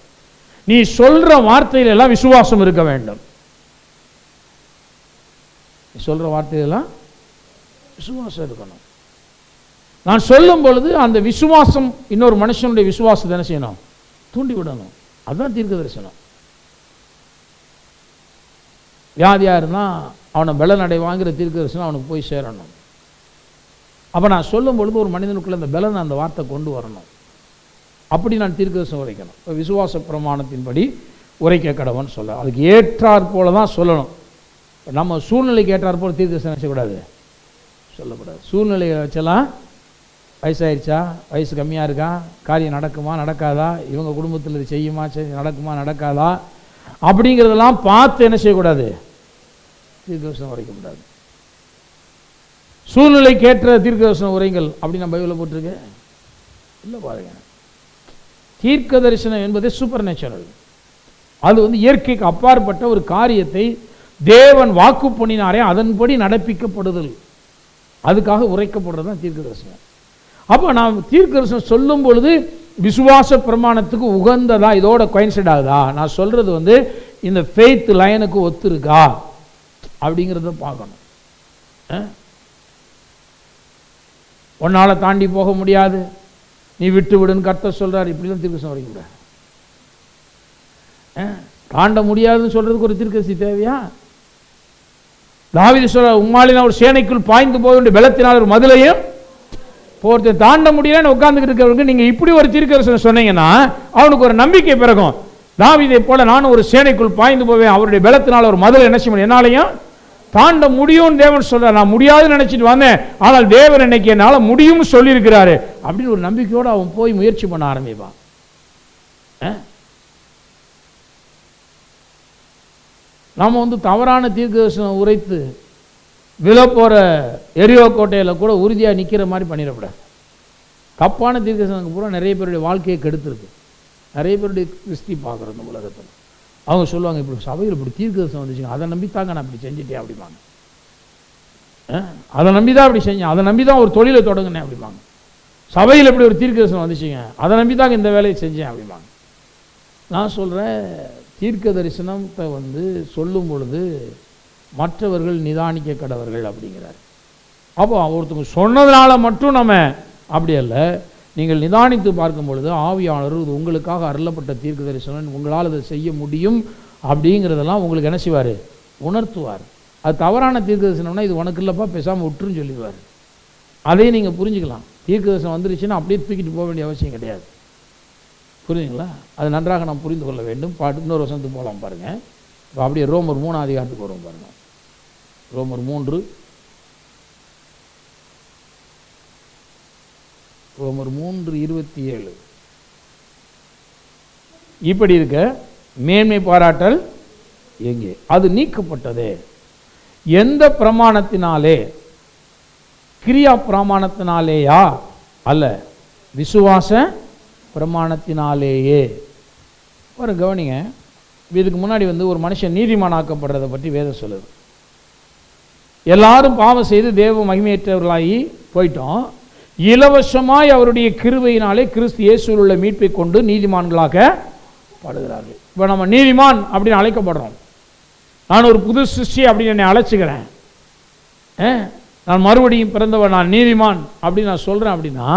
நீ சொல்ற வார்த்தையில எல்லாம் விசுவாசம் இருக்க வேண்டும். நீ சொல்ற வார்த்தையெல்லாம் விசுவாசம் இருக்கணும். நான் சொல்லும் பொழுது அந்த விசுவாசம் இன்னொரு மனுஷனுடைய விசுவாசத்தை என்ன செய்யணும், தூண்டி விடணும். அதுதான் தீர்க்க தரிசனம். வியாதியாக இருந்தால் அவனை பலனடை வாங்குகிற தீர்க்க தரிசனம் அவனுக்கு போய் சேரணும். அப்போ நான் சொல்லும் பொழுது ஒரு மனிதனுக்குள்ள அந்த பலனை அந்த வார்த்தை கொண்டு வரணும். அப்படி நான் தீர்க்க தரிசனம் உரைக்கணும். இப்போ விசுவாச பிரமாணத்தின்படி உரைக்க கடவன் சொல்ல, அதுக்கு ஏற்றாற் போல தான் சொல்லணும். நம்ம சூழ்நிலைக்கு ஏற்றாற் போல தீர்க்க தரிசனம் செய்யக்கூடாது, சொல்லக்கூடாது. சூழ்நிலையை வச்செல்லாம் வயசாயிருச்சா, வயசு கம்மியாக இருக்கா, காரியம் நடக்குமா நடக்காதா, இவங்க குடும்பத்தில் இது செய்யுமா நடக்குமா நடக்காதா அப்படிங்கிறதெல்லாம் பார்த்து என்ன செய்யக்கூடாது, தீர்க்க தரிசனம் உரைக்கக்கூடாது. சூழ்நிலைக்கேற்ற தீர்க்க தரிசனம் உரைங்கள் அப்படி நான் பைபிளில் போட்டிருக்கேன் இல்லை. பாருங்க, தீர்க்க தரிசனம் என்பது சூப்பர் நேச்சுரல். அது வந்து இயற்கைக்கு அப்பாற்பட்ட ஒரு காரியத்தை தேவன் வாக்கு பண்ணினாரே அதன்படி நடப்பிக்கப்படுதல், அதுக்காக உரைக்கப்படுறது தான் தீர்க்க தரிசனம். அப்போ நான் தீர்க்க தரிசனம் சொல்லும் பொழுது விசுவாச பிரமாணத்துக்கு உகந்ததா, இதோட கோயின்சைட் ஆகுதா, நான் சொல்றது வந்து இந்த ஃபெய்த் லைனுக்கு ஒத்து இருக்கா அப்படிங்கிறத பார்க்கணும். ஒன்னால தாண்டி போக முடியாது, நீ விட்டு விடுன்னு கர்த்தர் சொல்றாரு, இப்படிலாம் தீர்க்கதரிசனம் வரைக்கூடாது. தாண்ட முடியாதுன்னு சொல்றதுக்கு ஒரு தீர்க்கதரிசி தேவையா? தாவீது சொல்ற, உம்மாலின் ஒரு சேனைக்குள் பாய்ந்து போக வேண்டிய பலத்தினால் ஒரு மதிலையும் போர்த்து தாண்ட முடியலன்னு உட்கார்ந்துக்கிட்டு இருக்கிறவருக்கு நீங்க இப்படி ஒரு தீர்க்கதரிசனம் சொன்னீங்கன்னா அவனுக்கு ஒரு நம்பிக்கை பிறகும். தாவீதை போல நானும் ஒரு சேனைக்குள் பாய்ந்து போவேன், அவருடைய பலத்தினால் ஒரு மதிலை என்ன செய்ய முடியும், என்னாலையும் தாண்ட முடியும்னு தேவன் சொல்றார். நான் முடியாதுன்னு நினைச்சிட்டு வந்தேன், ஆனால் தேவன் இன்னைக்கு என்னால முடியும்னு சொல்லியிருக்கிறாரு அப்படின்னு ஒரு நம்பிக்கையோடு அவன் போய் முயற்சி பண்ண ஆரம்பிப்பான். நாம வந்து தவறான தீர்க்கதரிசனம் உரைத்து விழப்போற எரியோ கோட்டையில் கூட உறுதியாக நிற்கிற மாதிரி பண்ணிடக்கூடாது. தப்பான தீர்க்கதரிசனம் பூரா நிறைய பேருடைய வாழ்க்கையை கெடுத்துருக்கு. நிறைய பேருடைய கிறிஸ்தி பார்க்குறோம் இந்த உலகத்தில். அவங்க சொல்லுவாங்க, இப்படி சபையில் இப்படி தீர்க்கதரிசனம் வந்துச்சுங்க, அதை நம்பித்தாங்க நான் இப்படி செஞ்சுட்டேன் அப்படிம்பாங்க. அதை நம்பி தான் அப்படி செஞ்சேன், அதை நம்பி தான் ஒரு தொழிலை தொடங்கினேன் அப்படிம்பாங்க. சபையில் இப்படி ஒரு தீர்க்கதரிசனம் வந்துச்சுங்க, அதை நம்பி தாங்க இந்த வேலையை செஞ்சேன் அப்படிம்பாங்க. நான் சொல்கிறேன், தீர்க்க தரிசனத்தை வந்து சொல்லும் பொழுது மற்றவர்கள் நிதானிக்க கடவர்கள் அப்படிங்கிறார். அப்போ ஒருத்தவங்க சொன்னதுனால மட்டும் நம்ம அப்படி அல்ல, நீங்கள் நிதானித்து பார்க்கும் பொழுது ஆவியானவர் இது உங்களுக்காக அருளப்பட்ட தீர்க்க தரிசனம், உங்களால் அதை செய்ய முடியும் அப்படிங்கிறதெல்லாம் உங்களுக்கு என்ன செய்வார், உணர்த்துவார். அது தவறான தீர்க்க தரிசனம்னா இது உனக்கு இல்லைப்பா பேசாமல் விட்டுருன்னு சொல்லிடுவார். அதையும் நீங்கள் புரிஞ்சுக்கலாம். தீர்க்க தரிசனம் வந்துருச்சுன்னா அப்படியே தூக்கிட்டு போக வேண்டிய அவசியம் கிடையாது. புரியுதுங்களா? அது நன்றாக நாம் புரிந்து கொள்ள வேண்டும். இன்னொரு வசனத்துக்கு போகலாம் பாருங்கள். அப்படியே ரோமர் 3 அதிகாரத்துக்கு வரும் பாருங்க. ரோமர் 3:27. இப்படி இருக்க மேன்மை பாராட்டல் எங்கே? அது நீக்கப்பட்டதே. எந்த பிரமாணத்தினாலே? கிரியா பிரமாணத்தினாலேயா? அல்ல, விசுவாச பிரமாணத்தினாலேயே. ஒரு கவனிங்க, இதுக்கு முன்னாடி ஒரு மனுஷன் நீதிமானாக்கப்படுறதை பற்றி வேதம் சொல்லுது. எல்லாரும் பாவம் செய்து தேவ மகிமையற்றவர்களாகி போயிட்டோம். இலவசமாய் அவருடைய கிருபையினாலே கிறிஸ்து இயேசுவில் உள்ள மீட்பை கொண்டு நீதிமான்களாக படுகிறார்கள். இப்போ நம்ம நீதிமான் அப்படின்னு அழைக்கப்படுறோம். நான் ஒரு புது சிருஷ்டி அப்படின்னு என்னை அழைச்சிக்கிறேன். நான் மறுபடியும் பிறந்தவன், நான் நீதிமான் அப்படின்னு நான் சொல்கிறேன். அப்படின்னா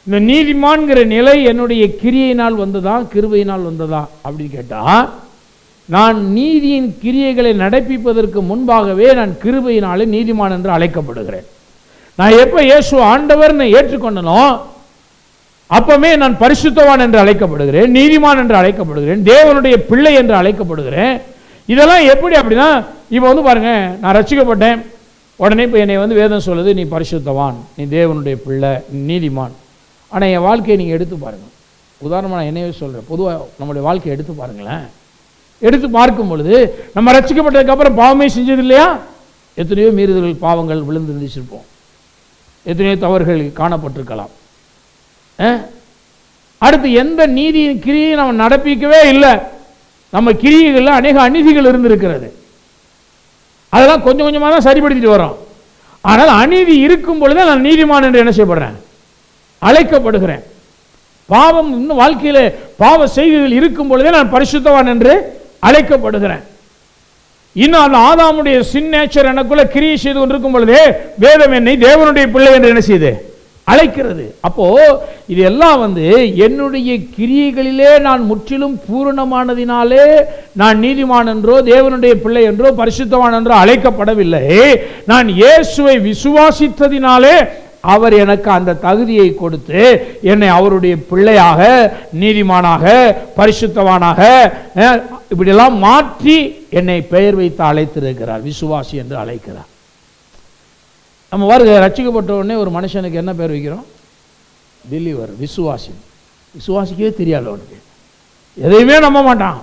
இந்த நீதிமான்கிற நிலை என்னுடைய கிரியையினால் வந்ததா கிருபையினால் வந்ததா அப்படின்னு கேட்டால், நான் நீதியின் கிரியைகளை நடப்பிப்பதற்கு முன்பாகவே நான் கிருபையினாலே நீதிமான் என்று அழைக்கப்படுகிறேன். நான் எப்போ இயேசு ஆண்டவர்னு ஏற்றுக்கொண்டனோ அப்பவே நான் பரிசுத்தவான் என்று அழைக்கப்படுகிறேன், நீதிமான் என்று அழைக்கப்படுகிறேன், தேவனுடைய பிள்ளை என்று அழைக்கப்படுகிறேன். இதெல்லாம் எப்படி அப்படின்னா, இப்போ பாருங்க, நான் ரட்சிக்கப்பட்டேன், உடனே இப்போ என்னை வேதம் சொல்லுது, நீ பரிசுத்தவான், நீ தேவனுடைய பிள்ளை, நீதிமான். ஆனால் என் வாழ்க்கையை நீங்கள் எடுத்து பாருங்கள். உதாரணமாக நான் என்னையே சொல்கிறேன், பொதுவாக நம்மளுடைய வாழ்க்கையை எடுத்து பாருங்களேன். எடுத்து பார்க்கும் பொழுது நம்ம ரட்சிக்கப்பட்டதுக்கப்புறம் பாவமே செஞ்சது இல்லையா? எத்தனையோ மீறுதல்கள், பாவங்கள் விழுந்து இருந்திருப்போம், எத்தனையோ தவறுகள் காணப்பட்டிருக்கலாம். அடுத்து எந்த நீதியின் கிரியை நம்ம நடப்பிக்கவே இல்லை. நம்ம கிரியைகளில் அநேக அநீதிகள் இருந்திருக்கிறது. அதெல்லாம் கொஞ்சம் கொஞ்சமாக தான் சரிப்படுத்திட்டு வரோம். ஆனால் அநீதி இருக்கும் பொழுதே நான் நீதிமான் என்று என்ன செய்யப்படுறேன்? அழைக்கப்படுகிறேன். பாவம் இன்னும் வாழ்க்கையில் பாவ செய்கைகள் இருக்கும் பொழுதே நான் பரிசுத்தவான் என்று அழைக்கப்படுகிறேன். இன்னும் அந்த ஆதாமுடைய சின் நேச்சர் எனக்குள்ள கிரியை செய்து கொண்டிருக்கும் பொழுதே வேதம் என்னை தேவனுடைய பிள்ளை என்று என்ன செய்து அழைக்கிறது. அப்போ இது எல்லாம் என்னுடைய கிரியைகளிலே நான் முற்றிலும் பூரணமானதினாலே நான் நீதிமான் என்றோ தேவனுடைய பிள்ளை என்றோ பரிசுத்தவான் என்றோ அழைக்கப்படவில்லை. நான் இயேசுவை விசுவாசித்ததினாலே அவர் எனக்கு அந்த தகுதியை கொடுத்து என்னை அவருடைய பிள்ளையாக, நீதிமானாக, பரிசுத்தவானாக இப்படியெல்லாம் மாற்றி என்னை பெயர் வைத்து அழைத்திருக்கிறார். விசுவாசி என்று அழைக்கிறார். நம்ம வருக ரட்சிக்கப்பட்ட உடனே ஒரு மனுஷனுக்கு என்ன பேர் வைக்கிறோம்? பிலீவர், விசுவாசி. விசுவாசிக்கவே தெரியாது அவனுக்கு, எதையுமே நம்ப மாட்டான்,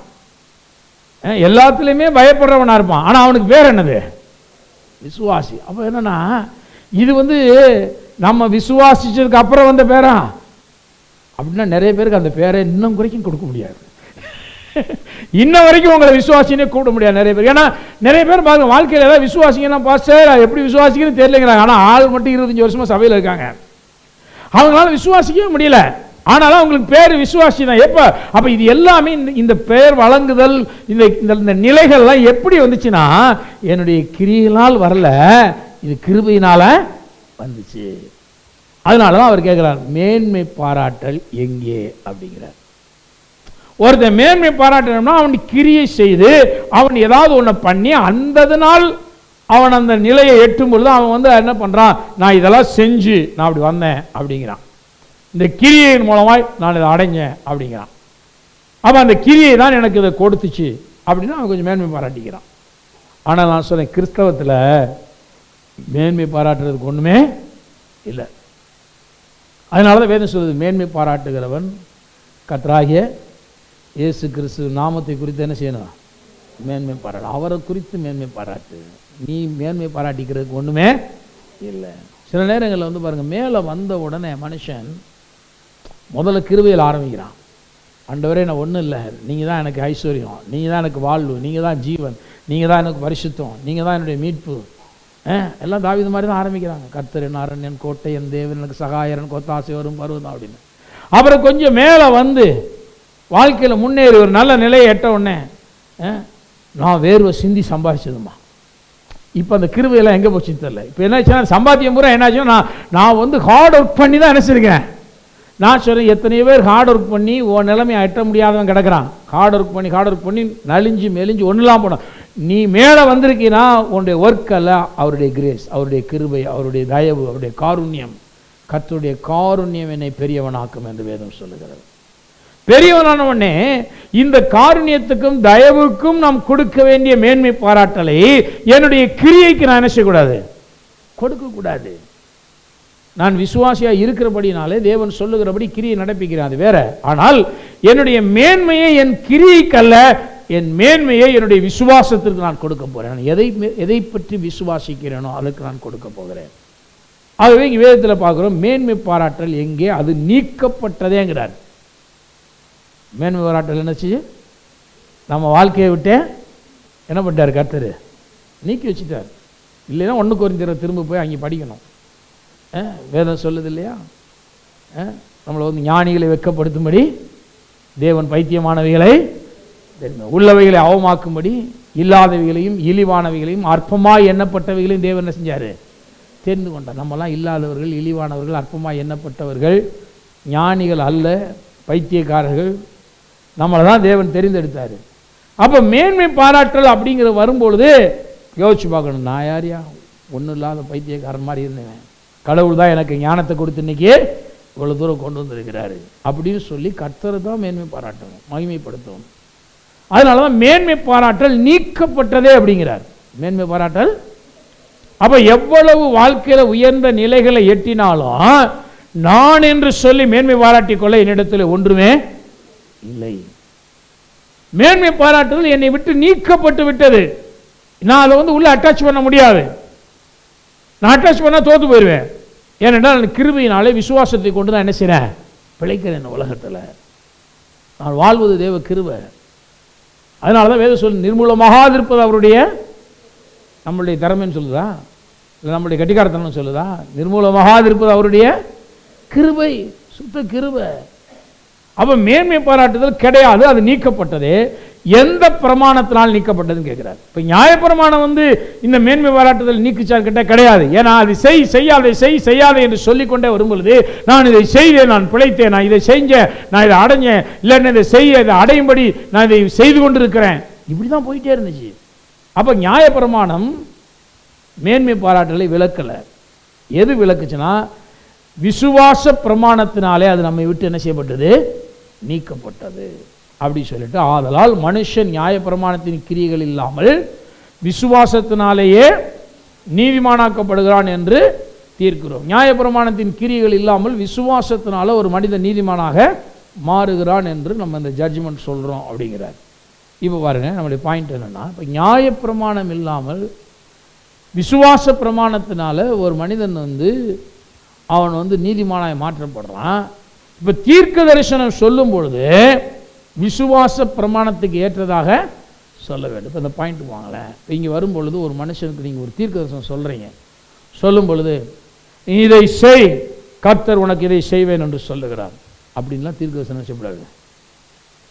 எல்லாத்துலேயுமே பயப்படுறவனா இருப்பான். ஆனால் அவனுக்கு பேர் என்னது? விசுவாசி. அப்போ என்னன்னா, இது நம்ம விசுவாசிச்சதுக்கு அப்புறம் வந்த பேரா அப்படின்னா நிறைய பேருக்கு அந்த பேரை இன்னும் வரைக்கும் கொடுக்க முடியாது. இன்ன வரைக்கும் உங்களை விசுவாசினே கூப்பிட முடியாது நிறைய பேர். ஏன்னா நிறைய பேர் பாருங்க, வாழ்க்கையில் ஏதாவது விசுவாசிங்கன்னா பாஸ்டர் எப்படி விசுவாசிக்கன்னு தெரியலங்கிறாங்க. ஆனால் ஆள் மட்டும் 25 வருஷமா சபையில் இருக்காங்க, அவங்களால விசுவாசிக்கவே முடியல. ஆனாலும் அவங்களுக்கு பேர் விசுவாசி தான். எப்போ? அப்போ இது எல்லாமே இந்த பெயர் வழங்குதல், இந்த நிலைகள்லாம் எப்படி வந்துச்சுன்னா என்னுடைய கிரியையினால் வரல, இது கிருபையினால வந்துச்சு. அதனால தான் அவர் கேட்கிறார், மேன்மை பாராட்டல் எங்கே அப்படிங்கிறார். ஒருத்தன் மேன்மை பாராட்டணும்னா அவன் கிரியை செய்து அவன் ஏதாவது ஒன்று பண்ணி அந்ததுனால் அவன் அந்த நிலையை எட்டும் பொழுது அவன் என்ன பண்றான்? நான் இதெல்லாம் செஞ்சு நான் அப்படி வந்தேன் அப்படிங்கிறான். இந்த கிரியையின் மூலமாய் நான் இதை அடைஞ்சேன் அப்படிங்கிறான். அப்போ அந்த கிரியை தான் எனக்கு இதை கொடுத்துச்சு அப்படின்னா அவன் கொஞ்சம் மேன்மை பாராட்டிக்கிறான். ஆனால் நான் சொல்றேன், கிறிஸ்தவத்தில் மேன்மை பாராட்டுறதுக்கு ஒன்றுமே இல்லை. அதனால தான் வேதம் சொல்லுது, மேன்மை பாராட்டுகிறவன் கர்த்தராகிய இயேசு கிறிஸ்து நாமத்தை குறித்து என்ன செய்யணும்? மேன்மை பாராட்டு. அவரை குறித்து மேன்மை பாராட்டு. நீ மேன்மை பாராட்டிக்கிறதுக்கு ஒன்றுமே இல்லை. சில நேரங்களில் பாருங்கள், மேலே வந்த உடனே மனுஷன் முதல்ல கிருபையில் ஆரம்பிக்கிறான். ஆண்டவரே நான் ஒன்றும் இல்லை, நீங்கள் தான் எனக்கு ஐஸ்வர்யம், நீங்கள் தான் எனக்கு வாழ்வு, நீங்கள் தான் ஜீவன், நீங்கள் தான் எனக்கு பரிசுத்தம், நீங்கள் தான் என்னுடைய மீட்பு. எல்லாம் தாவீது மாதிரி தான் ஆரம்பிக்கிறாங்க. கர்த்தர் என் அரண்யன், கோட்டை என் தேவன், எனக்கு சகாயரன், கொத்தாசை வரும் பருவம் அப்படின்னு. அப்புறம் கொஞ்சம் மேலே வாழ்க்கையில் முன்னேறி ஒரு நல்ல நிலையை எட்ட உடனே நான் வேர்வை சிந்தி சம்பாதிச்சதுமா. இப்போ அந்த கிருபையெல்லாம் எங்கே போச்சுன்னு தெரியல. இப்போ என்னாச்சுன்னா சம்பாத்தியம் பூரா என்னாச்சுன்னா நான் ஹார்ட் ஒர்க் பண்ணி தான் நினைச்சிருக்கேன். நான் சொல்கிறேன், எத்தனையோ பேர் ஹார்ட் ஒர்க் பண்ணி உன் நிலைமையை எட்ட முடியாதவன் கிடக்கிறான். ஹார்ட் ஒர்க் பண்ணி நலிஞ்சு மெலிஞ்சு ஒன்றுலாம் போனோம். நீ மேலே வந்திருக்கீன்னா உன்னுடைய ஒர்க் அல்ல, அவருடைய கிரேஸ், அவருடைய கிருபை, அவருடைய தயவு, அவருடைய காருண்யம். கர்த்தருடைய காருண்யம் என்னை பெரியவனாக்கும் என்று வேதம் சொல்லுகிறது. பெரியவனான உடனே இந்த காருண்யத்துக்கும் தயவுக்கும் நாம் கொடுக்க வேண்டிய மேன்மை பாராட்டலை என்னுடைய கிரியைக்கு நான் என்ன செய்யக்கூடாது? கொடுக்க கூடாது. நான் விசுவாசியா இருக்கிறபடினாலே தேவன் சொல்லுகிறபடி கிரியை நடப்பிக்கிறேன், அது வேற. ஆனால் என்னுடைய மேன்மையை என் கிரியைக்கல்ல, என் மேன்மையை என்னுடைய விசுவாசத்திற்கு நான் கொடுக்க போறேன். எதை பற்றி விசுவாசிக்கிறேனோ அதுக்கு நான் கொடுக்க போகிறேன். ஆகவே இங்கே வேதத்தில் பார்க்கிறோம், மேன்மை பாராட்டல் எங்கே? அது நீக்கப்பட்டதேங்கிறார். மேன்மை பாராட்டல் என்ன செய்ய? நம்ம வாழ்க்கையை விட்டு என்ன பண்ணிட்டார்? கர்த்தர் நீக்கி வச்சுட்டார். இல்லைன்னா 1 கொரிந்தியர் திரும்ப போய் அங்கே படிக்கணும். வேதம் சொல்லுது இல்லையா, நம்மளை வந்து ஞானிகளை வெட்கப்படுத்தும்படி தேவன் பைத்தியமானவைகளை உள்ளவைகளை அவமாக்கும்படி இல்லாதவைகளையும் இழிவானவைகளையும் அற்பமாய் எண்ணப்பட்டவைகளையும் தேவன் என்ன செஞ்சார்? தெரிந்து கொண்டார். நம்மலாம் இல்லாதவர்கள், இழிவானவர்கள், அற்பமாய் எண்ணப்பட்டவர்கள், ஞானிகள் அல்ல, பைத்தியக்காரர்கள், நம்மளை தான் தேவன் தெரிந்தெடுத்தார். அப்போ மேன்மை பாராட்டல் அப்படிங்கிற வரும்பொழுது யோசிச்சு பார்க்கணும், நான் யாரையா ஒன்றும் இல்லாத பைத்தியக்காரன் மாதிரி இருந்தேன், கடவுள் தான் எனக்கு ஞானத்தை கொடுத்து இன்னைக்கு இவ்வளோ தூரம் கொண்டு வந்திருக்கிறாரு அப்படின்னு சொல்லி கர்த்தரை தான் மேன்மை பாராட்டணும், மகிமைப்படுத்தணும். அதனால தான் மேன்மை பாராட்டல் நீக்கப்பட்டதே அப்படிங்கிறார். மேன்மை பாராட்டல் அப்போ எவ்வளவு வாழ்க்கையில் உயர்ந்த நிலைகளை எட்டினாலும் நான் என்று சொல்லி மேன்மை பாராட்டிக் கொள்ள என்னிடத்தில் ஒன்றுமே இல்லை. மேன்மை பாராட்டுதல் என்னை விட்டு நீக்கப்பட்டு விட்டது. நான் அதை வந்து உள்ள அட்டாச் பண்ண முடியாது. நான் அட்டாச் பண்ணால் தோற்று போயிடுவேன். ஏனென்றால் நான் கிருபையினாலே விசுவாசத்தை கொண்டு தான் என்ன செய்கிறேன்? பிழைக்கிறேன் உலகத்தில். நான் வாழ்வது தேவ கிருபை. அதனால தான் வேதம் சொல்லு, நிர்மூலமாக இருப்பது அவருடைய, நம்மளுடைய திறமைன்னு சொல்லுதா இல்லை நம்மளுடைய கட்டிக்காரத்தனம் சொல்லுதா? நிர்மூலமாக இருப்பது அவருடைய கிருபை, சுத்த கிருபை. அப்போ மேன்மை பாராட்டுதல் கிடையாது, அது நீக்கப்பட்டது. எந்த பிரமாணத்தினால் நீக்கப்பட்டதுன்னு கேட்கிறார். இப்போ நியாயப்பிரமாணம் வந்து இந்த மேன்மை பாராட்டுதல் நீக்குச்சார் கிட்ட கிடையாது. ஏன்னா அது செய்யாதே செய்யாதே என்று சொல்லிக்கொண்டே வரும்பொழுது நான் இதை செய்தேன், நான் பிழைத்தேன், நான் இதை செஞ்சேன், நான் இதை அடைஞ்சேன், இல்லைன்னு இதை செய்ய இதை அடையும்படி நான் இதை செய்து கொண்டு இருக்கிறேன், இப்படி தான் போயிட்டே இருந்துச்சு. அப்போ நியாயப்பிரமாணம் மேன்மை பாராட்டுதலை விளக்கலை. எது விளக்குச்சுன்னா விசுவாச பிரமாணத்தினாலே அது நம்மை விட்டு என்ன செய்யப்பட்டது? நீக்கப்பட்டது அப்படி சொல்லிட்டு, ஆதலால் மனுஷன் நியாயப்பிரமாணத்தின் கிரியைகள் இல்லாமல் விசுவாசத்தினாலேயே நீதிமானாக்கப்படுகிறான் என்று தீர்க்கிறோம். நியாயப்பிரமாணத்தின் கிரியைகள் இல்லாமல் விசுவாசத்தினால ஒரு மனிதன் நீதிமானாக மாறுகிறான் என்று நம்ம இந்த ஜட்ஜ்மெண்ட் சொல்கிறோம் அப்படிங்கிறார். இப்போ பாருங்க, நம்மளுடைய பாயிண்ட் என்னென்னா, இப்போ நியாயப்பிரமாணம் இல்லாமல் விசுவாச பிரமாணத்தினால ஒரு மனிதன் வந்து அவன் வந்து நீதிமானாய் மாற்றப்படுறான். இப்போ தீர்க்க தரிசனம் சொல்லும் பொழுது விசுவாச பிரமாணத்துக்கு ஏற்றதாக சொல்ல வேண்டும். இப்போ இந்த பாயிண்ட் வாங்களேன். இப்போ இங்கே வரும்பொழுது ஒரு மனுஷனுக்கு நீங்கள் ஒரு தீர்க்க தரிசனம் சொல்கிறீங்க, சொல்லும் பொழுது இதை செய், கர்த்தர் உனக்கு இதை செய்வேன் என்று சொல்லுகிறார் அப்படின்லாம் தீர்க்க தரிசனம் செய்யக்கூடாது,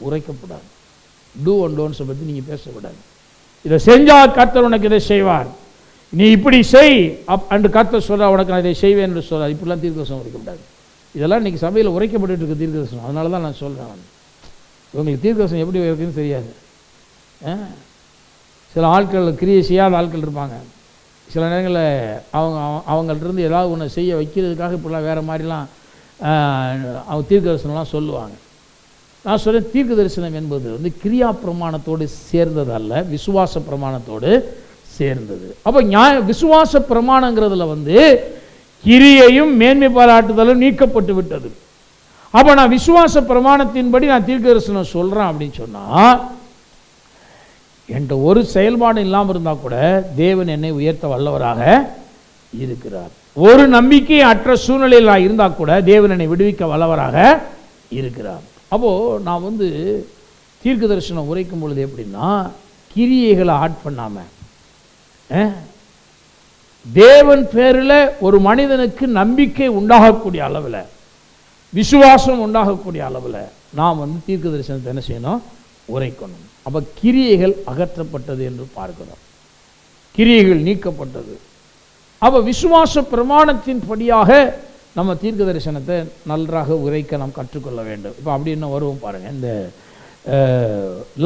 உரைக்கப்படாது. டூ அண்ட் டோன்ஸை பற்றி நீங்கள் பேசக்கூடாது. இதை செஞ்சால் கர்த்தர் உனக்கு இதை செய்வார், நீ இப்படி செய் அன்று கர்த்தர் சொல்ல உனக்கு நான் இதை செய்வேன் என்று சொல்கிறார், இப்படிலாம் தீர்க்க தரிசனம் உரைக்கப்படாது. இதெல்லாம் இன்றைக்கி சபையில் உரைக்கப்பட்டு இருக்க தீர்க்க தரிசனம். அதனால தான் நான் சொல்கிறேன், உங்களுக்கு தீர்க்க தரிசனம் எப்படி இருக்குன்னு தெரியாது. சில ஆட்கள் கிரியை செய்யாத ஆட்கள் இருப்பாங்க. சில நேரங்களில் அவங்கள்ட்ட ஏதாவது ஒன்று செய்ய வைக்கிறதுக்காக இப்படிலாம் வேறு மாதிரிலாம் அவங்க தீர்க்க தரிசனம்லாம் சொல்லுவாங்க. நான் சொல்கிறேன், தீர்க்க தரிசனம் என்பது வந்து கிரியா பிரமாணத்தோடு சேர்ந்தது அல்ல, விசுவாச பிரமாணத்தோடு சேர்ந்தது. அப்போ விசுவாச பிரமாணங்கிறதுல வந்து கிரியையும் மேன்மை பாராட்டுதலும் நீக்கப்பட்டு விட்டது. அப்போ நான் விசுவாச பிரமாணத்தின்படி நான் தீர்க்க தரிசனம் சொல்கிறேன் அப்படின்னு சொன்னால், என்கிட்ட ஒரு செயல்பாடு இல்லாமல் இருந்தால் கூட தேவன் என்னை உயர்த்த வல்லவராக இருக்கிறார். ஒரு நம்பிக்கை அற்ற சூழ்நிலையில் நான் இருந்தால் கூட தேவன் என்னை விடுவிக்க வல்லவராக இருக்கிறார். அப்போது நான் வந்து தீர்க்க தரிசனம் உரைக்கும் பொழுது எப்படின்னா, கிரியைகளை ஆட் பண்ணாமல் தேவன் பேரில் ஒரு மனிதனுக்கு நம்பிக்கை உண்டாகக்கூடிய அளவில், விசுவாசம் உண்டாகக்கூடிய அளவில் நாம் வந்து தீர்க்க தரிசனத்தை என்ன செய்யணும்? உரைக்கணும். அப்போ கிரியைகள் அகற்றப்பட்டது என்று பார்க்கிறோம், கிரியைகள் நீக்கப்பட்டது. அப்போ விசுவாச பிரமாணத்தின் படியாக நம்ம தீர்க்க தரிசனத்தை நன்றாக உரைக்க நாம் கற்றுக்கொள்ள வேண்டும். இப்போ அப்படி என்ன வருவோம் பாருங்கள். இந்த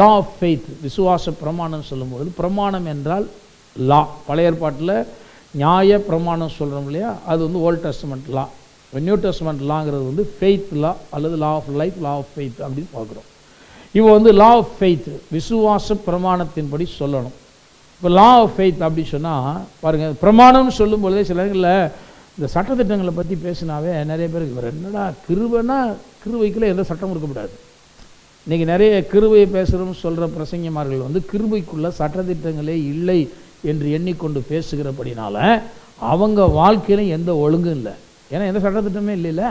லா ஆஃப் ஃபெய்த், விசுவாச பிரமாணம் சொல்லும்போது, பிரமாணம் என்றால் லா. பழைய ஏற்பாட்டில் நியாய பிரமாணம் சொல்கிறோம் இல்லையா, அது வந்து old testament law. New testament லாங்கிறது வந்து ஃபெய்த் லா அல்லது law of life, law of faith அப்படின்னு பார்க்குறோம். இப்போ வந்து லா ஆஃப் ஃபெய்த் விசுவாச பிரமாணத்தின்படி சொல்லணும். இப்போ லா ஆஃப் ஃபெய்த் அப்படி சொன்னால் பாருங்கள், பிரமாணம்னு சொல்லும் பொழுதே சில இடங்களில் இந்த சட்டத்திட்டங்களை பற்றி பேசினாவே நிறைய பேருக்கு இவர் என்னடா கிருபைனா கிருபைக்குள்ளே எந்த சட்டமும் இருக்கக்கூடாது. இன்றைக்கி நிறைய கிருபையை பேசுகிறோம்னு சொல்கிற பிரசங்கமார்கள் வந்து கிருபைக்குள்ளே சட்டத்திட்டங்களே இல்லை என்று எண்ணிக்கொண்டு பேசுகிறபடினால அவங்க வாழ்க்கையிலும் எந்த ஒழுங்கும் இல்லை. ஏன்னா எந்த சட்டத்திட்டமே இல்லைல்ல,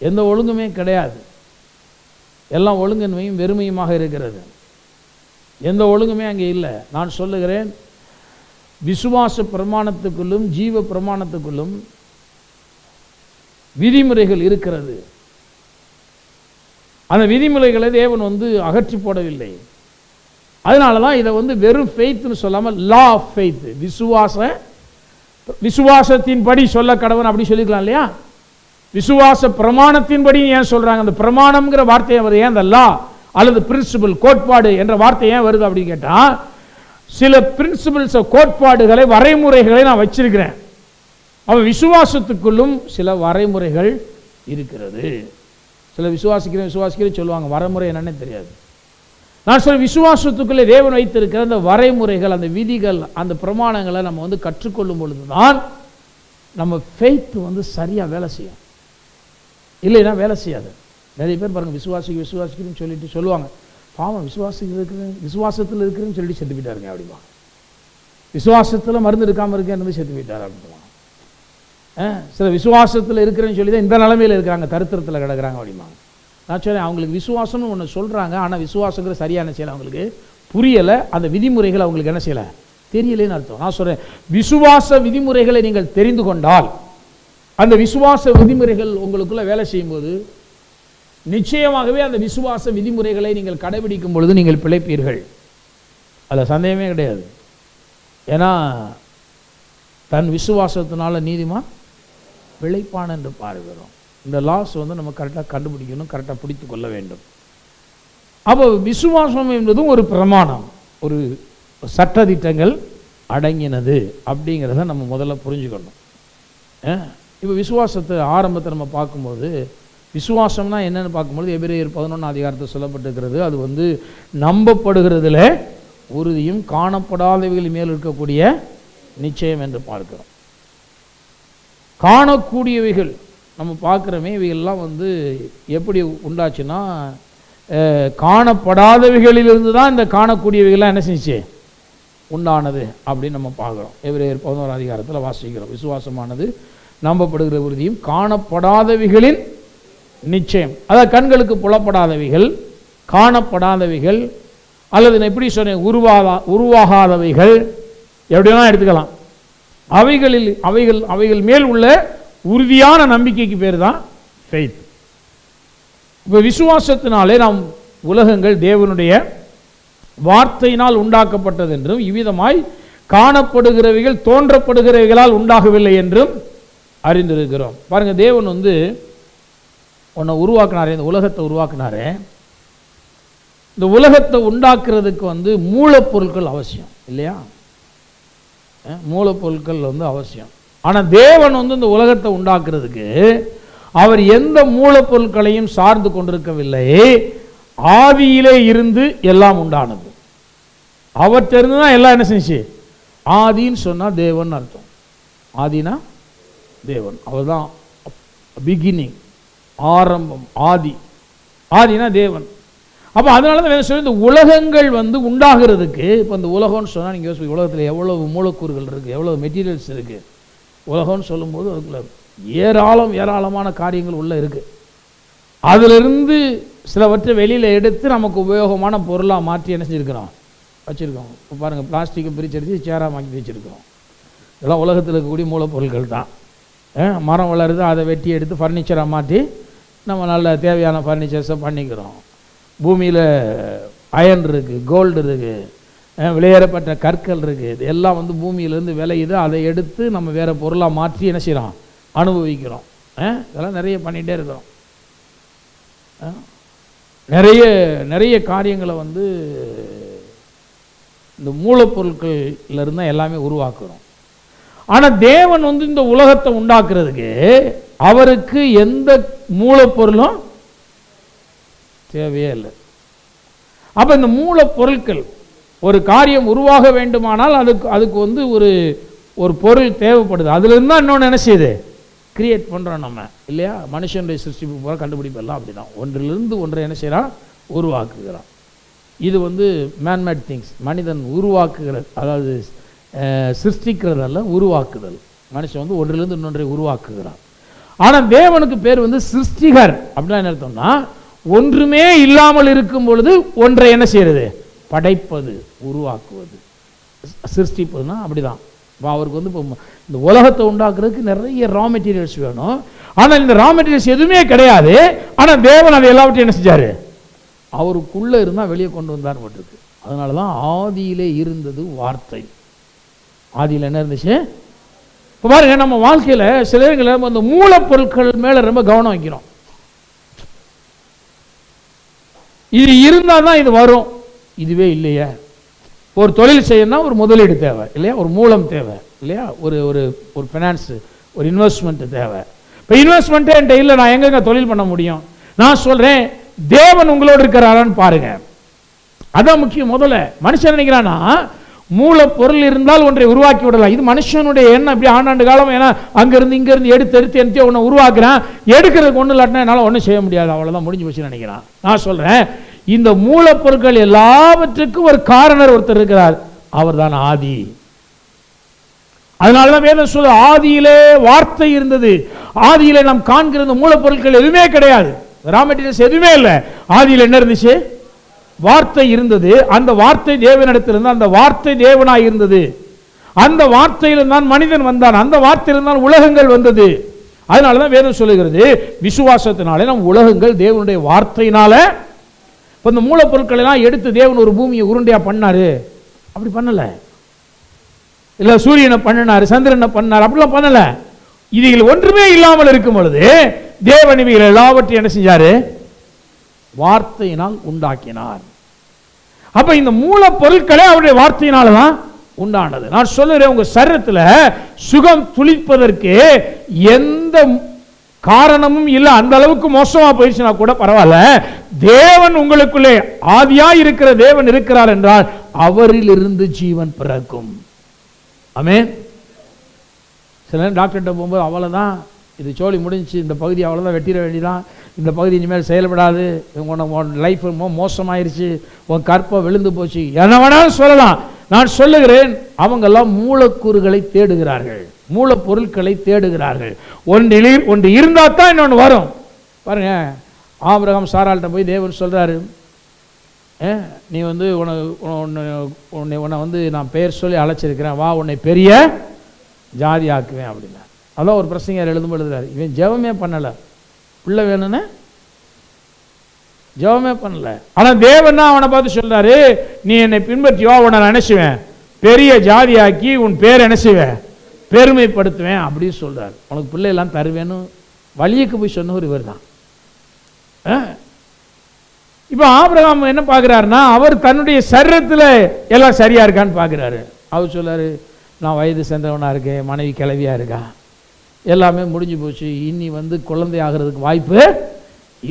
எந்த ஒழுங்குமே கிடையாது. எல்லாம் ஒழுங்கின்மையும் வெறுமையுமாக இருக்கிறது. எந்த ஒழுங்குமே அங்கே இல்லை. நான் சொல்லுகிறேன், விசுவாச பிரமாணத்துக்குள்ளும் ஜீவ பிரமாணத்துக்குள்ளும் விதிமுறைகள் இருக்கிறது. அந்த விதிமுறைகளை தேவன் வந்து அகற்றி போடவில்லை. அதனால தான் இதை வந்து வெறும் ஃபெய்த்னு சொல்லாமல் லா ஆஃப் ஃபெய்த், விசுவாசத்தின்படி சொல்ல கடவன் அப்படி சொல்லிக்கலாம் இல்லையா. விசுவாச பிரமாணத்தின்படி ஏன் சொல்றாங்க? அந்த பிரமாணம்ங்கிற வார்த்தையை வருது ஏன்? அந்த லா அல்லது பிரின்சிபல், கோட்பாடு என்ற வார்த்தை ஏன் வருது அப்படின்னு கேட்டா, சில பிரின்சிபல்ஸ் கோட்பாடுகளை வரைமுறைகளை நான் வச்சிருக்கிறேன். அவன் விசுவாசத்துக்குள்ளும் சில வரைமுறைகள் இருக்கிறது. சில விசுவாசிக்கிறேன் சொல்லுவாங்க, வரைமுறை என்னன்னே தெரியாது. நான் சொல்ல விசுவாசத்துக்குள்ளே தேவன் வைத்திருக்கிற அந்த வரைமுறைகள், அந்த விதிகள், அந்த பிரமாணங்களை நம்ம வந்து கற்றுக்கொள்ளும் பொழுதுதான் நம்ம ஃபெய்த் வந்து சரியாக வேலை செய்யும். இல்லைன்னா வேலை செய்யாது. நிறைய பேர் பாருங்கள், விசுவாசிக்கிறேன்னு சொல்லிட்டு சொல்லுவாங்க, பாவம் விசுவாசத்தில் இருக்கிறேன்னு சொல்லிட்டு செத்து போயிட்டாருங்க அப்படிமா. விசுவாசத்தில் மருந்து இருக்காமல் இருக்கேன்னு செத்து போயிட்டார் அப்படின்வாங்க. சில விசுவாசத்தில் இருக்கிறேன்னு சொல்லி தான் இந்த நிலைமையில் இருக்கிறாங்க, தரித்திரத்தில் கிடக்கிறாங்க அப்படிமா. நான் சொல்லேன், அவங்களுக்கு விசுவாசம்னு ஒன்று சொல்கிறாங்க, ஆனால் விசுவாசங்கிற சரியான செய்யலை, அவங்களுக்கு புரியலை. அந்த விதிமுறைகள் அவங்களுக்கு என்ன செய்யலை, தெரியலேன்னு அர்த்தம். நான் சொல்கிறேன், விசுவாச விதிமுறைகளை நீங்கள் தெரிந்து கொண்டால், அந்த விசுவாச விதிமுறைகள் உங்களுக்குள்ள வேலை செய்யும்போது நிச்சயமாகவே அந்த விசுவாச விதிமுறைகளை நீங்கள் கடைபிடிக்கும் பொழுது நீங்கள் பிழைப்பீர்கள். அதில் சந்தேகமே கிடையாது. ஏன்னா தன் விசுவாசத்தினால நீதிமான் பிழைப்பான் என்று பார்க்கிறோம். இந்த லாஸ் வந்து நம்ம கரெக்டாக கண்டுபிடிக்கணும், கரெக்டாக பிடித்து கொள்ள வேண்டும். அப்போ விசுவாசம் என்பதும் ஒரு பிரமாணம், ஒரு சட்டதிட்டங்கள் அடங்கினது அப்படிங்கிறத நம்ம முதல்ல புரிஞ்சுக்கணும். இப்போ விசுவாசத்தை ஆரம்பத்தை நம்ம பார்க்கும்போது, விசுவாசம்னா என்னென்னு பார்க்கும்போது எபிரேயர் 11 அதிகாரத்தில் சொல்லப்பட்டிருக்கிறது. அது வந்து நம்பப்படுகிறதுல உறுதியும் காணப்படாதவைகள் மேல் இருக்கக்கூடிய நிச்சயம் என்று பார்க்கிறோம். காணக்கூடியவைகள் நம்ம பார்க்குறோமே, இவைகள்லாம் வந்து எப்படி உண்டாச்சுன்னா, காணப்படாதவைகளிலிருந்து தான் இந்த காணக்கூடியவைகள்லாம் என்ன செஞ்சு உண்டானது அப்படின்னு நம்ம பார்க்குறோம். எபிரேயர் 11 அதிகாரத்தில் வாசிக்கிறோம். விசுவாசமானது நம்பப்படுகிற உறுதியும் காணப்படாதவைகளின் நிச்சயம். அதாவது கண்களுக்கு புலப்படாதவைகள், காணப்படாதவைகள், அல்லது நான் எப்படி சொன்னேன், உருவாகாதவைகள், எப்படிலாம் எடுத்துக்கலாம். அவைகள் மேல் உள்ள உறுதியான நம்பிக்கைக்கு பேர் தான் ஃபெய்த். இப்போ விசுவாசத்தினாலே நாம் உலகங்கள் தேவனுடைய வார்த்தையினால் உண்டாக்கப்பட்டது என்றும், இவ்விதமாய் காணப்படுகிறவைகள் தோன்றப்படுகிறவைகளால் உண்டாகவில்லை என்றும் அறிந்திருக்கிறோம். பாருங்க, தேவன் வந்து உன்னை உருவாக்கினாரே, இந்த உலகத்தை உருவாக்கினாரே, இந்த உலகத்தை உண்டாக்குறதுக்கு வந்து மூலப்பொருட்கள் அவசியம் இல்லையா? மூலப்பொருட்கள் வந்து அவசியம். ஆனால் தேவன் வந்து இந்த உலகத்தை உண்டாக்குறதுக்கு அவர் எந்த மூலப்பொருட்களையும் சார்ந்து கொண்டிருக்கவில்லை. ஆதியிலே இருந்து எல்லாம் உண்டானது. அவற்றிலிருந்து தான் எல்லாம் என்ன செஞ்சு. ஆதின்னு சொன்னால் தேவன் அர்த்தம். ஆதினா தேவன், அவர் தான் பிகினிங், ஆரம்பம், ஆதினா தேவன். அப்போ அதனால தான் சொல்லி இந்த உலகங்கள் வந்து உண்டாகிறதுக்கு, இப்போ இந்த உலகம்னு சொன்னால் நீங்கள் யோசிப்பீங்க, உலகத்தில் எவ்வளவு மூலக்கூறுகள் இருக்குது, எவ்வளோ மெட்டீரியல்ஸ் இருக்குது. உலகம்னு சொல்லும்போது அதுக்குள்ள ஏராளமான காரியங்கள் உள்ளே இருக்குது. அதிலிருந்து சிலவற்றை வெளியில் எடுத்து நமக்கு உபயோகமான பொருளாக மாற்றி என்ன செஞ்சுருக்கிறோம், வச்சுருக்கோம். இப்போ பாருங்கள், பிளாஸ்டிக்கை பிரிச்சடித்து சேராக மாற்றி வச்சுருக்கிறோம். இதெல்லாம் உலகத்தில் இருக்கக்கூடிய மூலப்பொருட்கள் தான். மரம் வளருது, அதை வெட்டி எடுத்து ஃபர்னிச்சராக மாற்றி நம்ம நல்ல தேவையான ஃபர்னிச்சர்ஸை பண்ணிக்கிறோம். பூமியில் அயன் இருக்குது, கோல்டு இருக்குது, விலையேறப்பட்ட கற்கள் இருக்குது. இது எல்லாம் வந்து பூமியிலேருந்து விளையுது, அதை எடுத்து நம்ம வேறு பொருளாக மாற்றி என்ன செய்கிறோம், அனுபவிக்கிறோம். இதெல்லாம் நிறைய பண்ணிகிட்டே இருக்கிறோம். நிறைய காரியங்களை வந்து இந்த மூலப்பொருட்கள்லேருந்து தான் எல்லாமே உருவாக்குறோம். ஆனால் தேவன் வந்து இந்த உலகத்தை உண்டாக்குறதுக்கு அவருக்கு எந்த மூலப்பொருளும் தேவையே இல்லை. அப்ப இந்த மூலப்பொருட்கள், ஒரு காரியம் உருவாக வேண்டுமானால் அதுக்கு வந்து ஒரு பொருள் தேவைப்படுது. அதுல இருந்தா இன்னொன்று என்ன செய்யுது, கிரியேட் பண்றோம் நம்ம இல்லையா? மனுஷனுடைய சிருஷ்டிப்பு போல கண்டுபிடிப்பு எல்லாம் அப்படிதான். ஒன்றிலிருந்து ஒன்றை என்ன செய்யறான், உருவாக்குகிறான். இது வந்து மேன்மேட் திங்ஸ், மனிதன் உருவாக்குகிறது, அதாவது சிருஷ்டிக்கிறதல்ல, உருவாக்குதல். மனுஷன் வந்து ஒன்றிலிருந்து இன்னொன்றை உருவாக்குகிறான். ஆனா தேவனுக்கு பேர் வந்து சிருஷ்டிகர். அப்படின்னா என்ன அர்த்தம்னா, ஒன்றுமே இல்லாமல் இருக்கும் பொழுது ஒன்றை என்ன செய்யறது, படைப்பது, உருவாக்குவது. சிருஷ்டிப்பதுன்னா அப்படிதான். அவருக்கு வந்து இப்போ இந்த உலகத்தை உண்டாக்குறதுக்கு நிறைய ரா மெட்டீரியல்ஸ் வேணும். ஆனால் இந்த ரா மெட்டீரியல்ஸ் எதுவுமே கிடையாது. ஆனால் தேவன் அதை எல்லாவற்றையும் என்ன செஞ்சாரு, அவருக்குள்ள இருந்தால் வெளியே கொண்டு வந்தார் போட்டிருக்கு. அதனால தான் ஆதியிலே இருந்தது வார்த்தை. ஆதியில் என்ன இருந்துச்சு? இப்போ பாருங்க, நம்ம வாழ்க்கையில் சில நேரங்களில் அந்த மூலப்பொருட்கள் மேலே ரொம்ப கவனம் வைக்கிறோம். இது இருந்தால் தான் இது வரும், இதுவே இல்லையா? ஒரு தொழில் செய்யணும்னா ஒரு முதலீடு தேவை இல்லையா, ஒரு மூலம் தேவை இல்லையா, ஒரு ஒரு ஒரு ஃபினான்ஸ், ஒரு இன்வெஸ்ட்மெண்ட் தேவை. இப்போ இன்வெஸ்ட்மெண்ட்டே என்கிட்ட இல்லை, நான் எங்கெங்க தொழில் பண்ண முடியும்? நான் சொல்றேன், தேவன் உங்களோடு இருக்கிறாரான்னு பாருங்க. அதான் முக்கியம். முதல்ல மனுஷன் நினைக்கிறானா, மூலப்பொருள் இருந்தால் ஒன்றை உருவாக்கி விடலாம். இது மனுஷனுடைய எண்ணம். இப்படி ஆண்டாண்டு காலம், ஏன்னா அங்கிருந்து இங்கிருந்து எடுத்து என்னத்தையோ ஒன்று உருவாக்குறான். எடுக்கிறதுக்கு ஒன்றும் இல்லாட்டினா என்னால் ஒன்றும் செய்ய முடியாது, அவ்வளோதான், முடிஞ்சு போச்சுன்னு நினைக்கிறான். நான் சொல்றேன், இந்த மூலப்பொருட்கள் எல்லாவற்றுக்கும் ஒரு காரணர் ஒருத்தர் இருக்கிறார், அவர் தான் ஆதி. அதனாலதான் வேதம் சொல்ல, ஆதியிலே வார்த்தை இருந்தது. ஆதியிலே நாம் காண்கிற இந்த மூலப்பொருட்கள் எதுவுமே கிடையாது, ரா மெட்டீரியல்ஸ் எதுவுமே இல்லை. ஆதியில் என்ன இருந்துச்சு? வார்த்தை இருந்தது. அந்த வார்த்தை தேவனிடத்தில் இருந்தால், அந்த வார்த்தை தேவனாய் இருந்தது. அந்த வார்த்தையில்தான் மனிதன் வந்தான், அந்த வார்த்தையில்தான் உலகங்கள் வந்தது. அதனாலதான் வேதம் சொல்லுகிறது, விசுவாசத்தினாலே நம் உலகங்கள் தேவனுடைய வார்த்தையினால. இந்த மூலப்பொருட்களை எல்லாம் எடுத்து தேவன் ஒரு பூமியை உருண்டையா பண்ணாரு, அப்படி பண்ணல. இல்ல சூரியனை பண்ணினாரு, சந்திரனை பண்ணாரு, அப்படிலாம் பண்ணல. இதுகள் ஒன்றுமே இல்லாமல் இருக்கும் பொழுது தேவன் இவைகள் எல்லாவற்றையும் என்ன செஞ்சாரு? வார்த்தையினால் உண்டாக்கினார். அப்ப இந்த மூலப்பொருட்களே அவருடைய வார்த்தையினால்தான் உண்டானது. நான் சொல்லுறேன், உங்க சரீரத்தில் சுகம் துளிப்பதற்கு எந்த காரணமும் இல்லை. அந்த அளவுக்கு மோசமா போயிடுச்சுன்னா கூட பரவாயில்ல, தேவன் உங்களுக்குள்ளே ஆதியா இருக்கிற தேவன் இருக்கிறார் என்றால் அவரில் இருந்து ஜீவன் பிறக்கும். ஆமென். சில நேரம் டாக்டர்கிட்ட போகும்போது, அவ்வளோதான், இது சோழி முடிஞ்சு, இந்த பகுதி அவ்வளோதான், வெட்டிட வேண்டியதான், இந்த பகுதி இனிமேல் செயல்படாது, உன் லைஃப் மோசமாயிருச்சு, உன் கற்பை விழுந்து போச்சு, என்ன வேணாலும் சொல்லலாம். நான் சொல்லுகிறேன், அவங்கெல்லாம் மூலக்கூறுகளை தேடுகிறார்கள், மூலப்பொருட்களை தேடுகிறார்கள். ஒன்று இருந்தால் தான் இன்னொன்று வரும். பாருங்க, ஆபிரகாம் சாராள்கிட்ட போய் தேவன் சொல்றாரு, நீ வந்து உன்னை வந்து நான் பெயர் சொல்லி அழைச்சிருக்கிறேன், வா உன்னை பெரிய ஜாதி ஆக்குவேன் அப்படின்னா. அதான் ஒரு பிரசங்கர் எழுதும் எழுதுறாரு, இவன் ஜெபமே பண்ணலை, பிள்ளை வேணும்னு ஜெபமே பண்ணல. ஆனா தேவன் தான் அவனை பார்த்து சொல்றாரு, நீ என்னை பின்பற்றியோ உன்னை நினைச்சுவேன், பெரிய ஜாதியாக்கி உன் பேர் என்ன செய்வேன், பெருமைப்படுத்துவேன் அப்படின்னு சொல்றாரு. உனக்கு பிள்ளை எல்லாம் தருவேன்னு வழியக்கு போய் சொன்னவர் இவர் தான். இப்போ ஆபிரகாம் என்ன பார்க்குறாருன்னா, அவர் தன்னுடைய சரீரத்தில் எல்லாம் சரியா இருக்கான்னு பார்க்குறாரு. அவர் சொல்லாரு, நான் வயது சென்றவனா இருக்கேன், மனைவி கிளவியா இருக்கா, எல்லாமே முடிஞ்சு போச்சு, இனி வந்து குழந்தை ஆகிறதுக்கு வாய்ப்பு